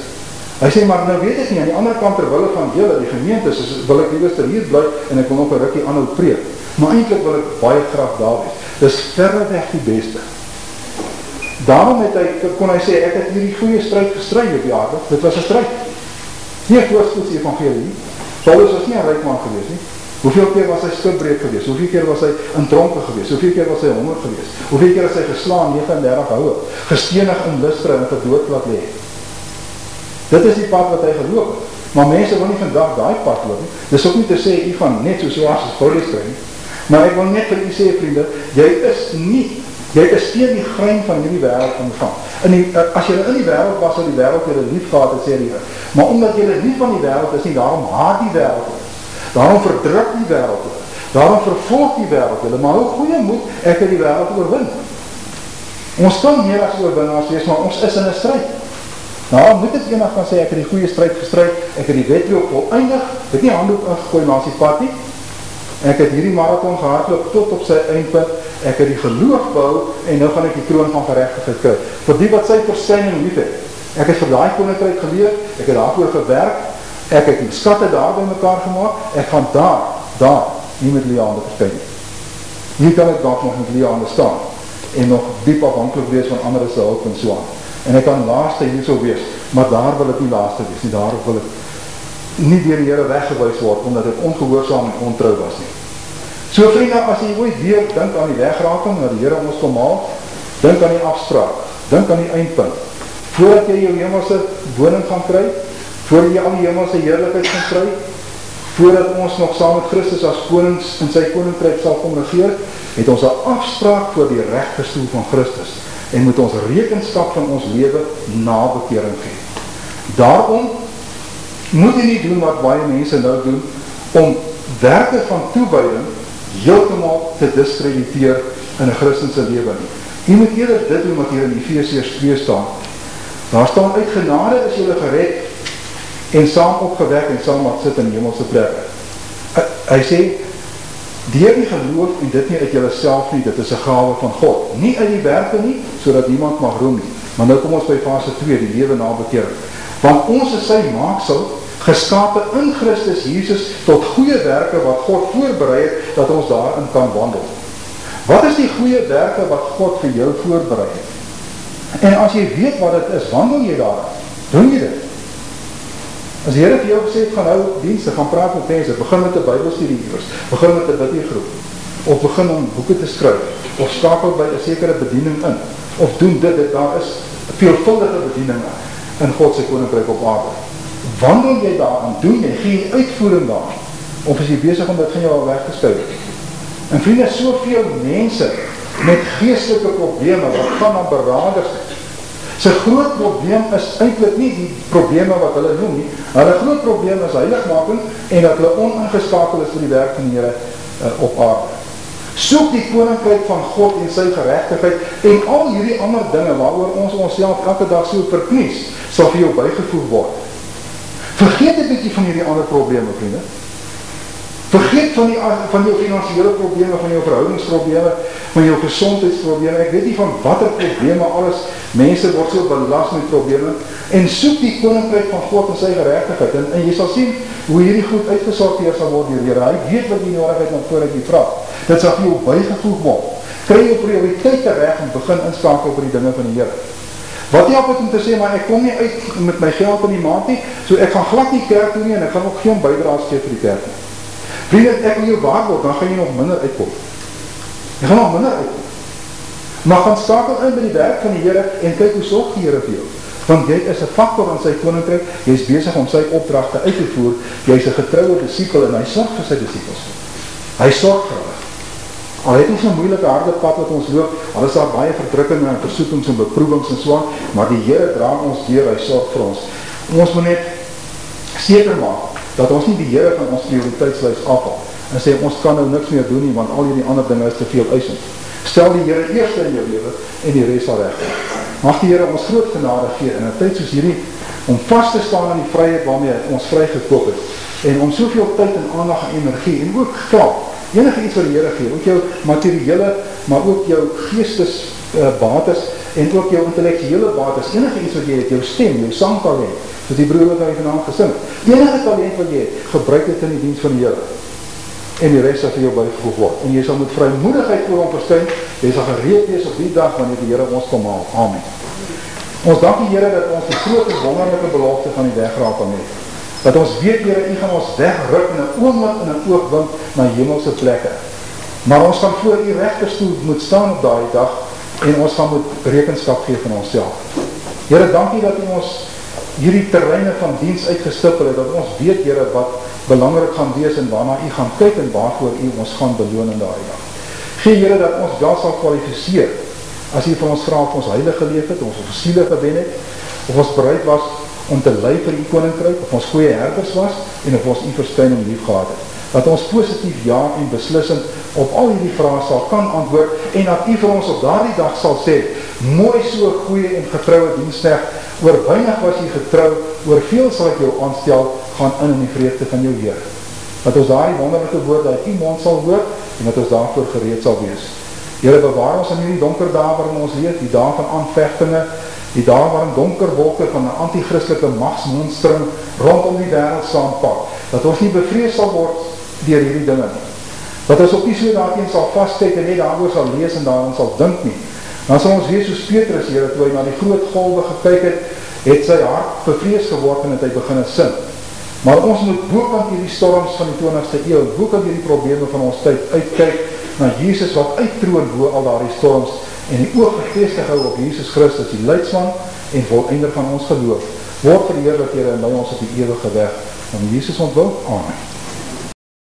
Hy sê, maar nou weet ek nie, aan die ander kant terwille van julle, die gemeentes, wil ek liewer hier bly en ek wil nog 'n rukkie aanhou preek. Maar eintlik wil ek baie graag daar wees. Dis verre weg die beste. Daarom kon hy sê, ek het hierdie goeie stryd gestry op die aarde. Dit was 'n stryd. Nie 'n voorspoedse evangelie nie. Paulus was nie 'n ryk man gewees nie. Hoeveel keer was hy skipbreek gewees? Hoeveel keer was hy in tronke gewees? Hoeveel keer was hy honger gewees? Hoeveel keer is hy geslaan, 39 houe, gestenig in Lystra en gedood laat lê? Dit is die pad wat hy geloop het. Maar mense wil nie vandag daai pad loop nie. Dis ook nie te sê u van net soos as Paulus kry nie. Maar ek wil net vir u sê, vriende, jy is teen die grein van hierdie wêreld ontvang. As jy in die wêreld was, sou die wêreld julle lief gehad het, sê die Here. Maar omdat jy lief van die wêreld is nie, daarom haat die wêreld. Daarom verdruk die wêreld. Daarom vervolg die wêreld. Maar hoe goeie moed ek het die wêreld oorwin. Ons kan meer as oorwinnaars wees, maar ons is in 'n stryd. Nou, moet ek eendag kan sê, ek het die goeie stryd gestryd, ek het die wedloop voleindig, ek het nie handdoek ingegooi langs die pad nie, ek het hierdie marathon gehardloop tot op sy eindpunt, ek het die geloof behou, en nou gaan ek die kroon van geregtigheid kry. Vir die wat sy versyning lief het, ek het vir daai koninkryk geleer, ek het daarvoor gewerk, ek het die skatte daar by mekaar gemaak, ek gaan daar, nie met Leande verskyn nie. Hier kan ek dalk nog met Leande staan, en nog diep afhanklik wees van ander se hulp en so aan. En ek kan laaste hier so wees, maar daar wil ek nie laaste wees nie, daar wil ek nie deur die Here weggewys word, omdat ek ongehoorsaam en ontrou was nie. So vriende, as jy ooit weer dink aan die wegraking, na die Here ons kom haal, dink aan die afspraak, dink aan die eindpunt, voordat jy jou hemelse woning gaan kry, voordat jy al die hemelse heerlikheid gaan kry, voordat ons nog saam met Christus as konings in sy koninkryk sal kom regeer, het ons 'n afspraak voor die regterstoel van Christus, en moet ons rekenskap van ons lewe na bekering gee. Daarom moet jy nie doen wat baie mense nou doen, om werke van toewyding heeltemal te diskrediteer in 'n Christense lewe nie. Jy moet eerder dit doen wat hier in Efesiërs 2 staan. Daar staan, uit genade is julle gered, en saam opgewek en saam wat sit in hemelse plekke. Hy sê, deur die geloof en dit nie uit julle self nie, dit is 'n gawe van God. Nie uit die werke nie, sodat niemand mag roem nie. Maar nou kom ons by fase 2, die lewe na bekering. Want ons is sy maaksel, geskape in Christus Jesus, tot goeie werke wat God voorberei het, dat ons daarin kan wandel. Wat is die goeie werke wat God vir jou voorberei het? En as jy weet wat dit is, wandel jy daarin? Doen jy dit? As die Here vir jou gesê het, gaan hou dienste, gaan praat met mense, begin met 'n Bybelstudie iewers, begin met 'n bidgroep, of begin om boeke te skryf, of skakel by 'n sekere bediening in, of doen dit, daar is veelvuldige bedieninge in God se koninkryk op aarde. Wandel jy daarin, doen jy, gee jy uitvoering daar, of is jy besig om dit van jou al weggeskuif? En vriende, soveel mense met geestelike probleme, wat gaan aan beraders. Sy groot probleem is eintlik nie die probleme wat hulle noem nie. Hulle groot probleem is heiligmaking en dat hulle oningeskakel is vir die werk van die Here op aarde. Soek die koninkryk van God en sy geregtigheid en al hierdie ander dinge waaroor ons onsself elke dag so verknies, sal vir jou bygevoeg word. Vergeet 'n bietjie van hierdie ander probleme, vriende. Vergeet van jou finansiële probleme, van jou verhoudingsprobleme, van jou gesondheidsprobleme. Ek weet nie van watter probleme alles, mense word so belast met probleme, en soek die koninkryk van God en sy geregtigheid, en jy sal sien hoe hierdie goed uitgesorteer sal word deur die Here. Hy weet wat jy nodig het om vooruit jy vra. Dit sal vir jou bygevoeg word. Kry jou prioriteite reg en begin inskakel vir die dinge van die Here. Wat jy op het om te sê, maar ek kom nie uit met my geld in die maand nie, so ek gaan glad nie kerk doen nie, en ek gaan ook geen bydraes gee vir die kerk nie. Vriende, ek wil jou waar word, dan gaan jy nog minder uitkom. Jy gaan nog minder uitkom. Maar gaan skakel in by die werk van die Here en kyk hoe sorg die Here vir jou. Want jy is 'n faktor in sy koninkryk, jy is besig om sy opdragte uit te voer, jy is 'n getroue disipel en hy sorg vir sy disipels. Hy sorg vir hulle. Al het ons 'n moeilike harde pad wat ons loop, al is daar baie verdrukking en versoekings en beproewings en so aan, maar die Here dra ons deur, hy sorg vir ons. Ons moet net seker maak dat ons nie die Here van ons prioriteitslys afhaal en sê ons kan nou niks meer doen nie, want al hierdie ander dinge is te veel eisend. Stel die Here eerst in jou lewe en die res sal regkom. Mag die Here ons groot genade gee in 'n tyd soos hierdie, om vas te staan in die vryheid waarmee hy ons vrygekoop het, en om soveel tyd en aandag en energie, en ook geld, enige iets wat die Here gee, ook jou materiële, maar ook jou geestesbates, en ook jou intellektuele bates, enige iets wat jy het, jou stem, jou sangtalent, soos die broer wat hy vanaand gesing, enige talent wat jy het, gebruik dit in die diens van die Here, en die rest sal vir jou bygevoeg word, en jy sal met vrymoedigheid voor hom verskyn, jy sal gereed wees op die dag wanneer die Here ons kom haal. Amen. Ons dank die Here dat ons die groot en wonderlike belofte van die wegraking het, dat ons weet, Here, U gaan ons wegruk in 'n oomblik en 'n oogwink na hemelse plekke, maar ons gaan voor U regterstoel moet staan op daai dag, en ons gaan moet rekenskap gee van onsself. Here, dankie dat U ons hierdie terreine van diens uitgestippel het, dat ons weet, Here, wat belangrik gaan wees en waarna U gaan kyk en waarvoor U ons gaan beloon in daai dag. Gee, Here, dat ons wel sal kwalifiseer, as U vir ons vra of ons heilig geleef het, of ons siele gewen het, of ons bereid was om te lei vir U koninkryk, of ons goeie herders was, en of ons U verskyning lief gehad het. Dat ons positief ja en beslissend op al hierdie vrae sal kan antwoord, en dat U vir ons op daardie dag sal sê, mooi so goeie en getrouwe diensknegt, oor weinig was jy getrou, oor veel sal ek jou aanstel, gaan in die vreugde van jou Heer. Dat ons daar die wonderlijke woord uit die mond sal hoor, en dat ons daarvoor gereed sal wees. Here, bewaar ons in hierdie donker dae waarin ons leef, die dae van aanvechtinge, die dae waarin donker wolke van 'n anti-christelike magsmonstering rondom die wêreld saampak, dat ons nie bevrees sal word deur hierdie dinge nie. Dat ons ook nie so daarteen sal vastkyk en net daaroor sal lees en daarin sal dink nie. Dan sal ons wees soos Petrus, Here, toe hy na die groot golwe gekyk het sy hart bevrees geword en het hy begin sin. Maar ons moet bokant hierdie storms van die 20ste eeu, bokant hierdie probleme van ons tyd uitkyk na Jesus wat uittroon bo al daardie storms en die oog gefestig hou op Jesus Christus, die leidsman en volëinder van ons geloof. Word verheerlik, Here, en lei ons op die ewige weg. Om Jesus ontwil. Amen.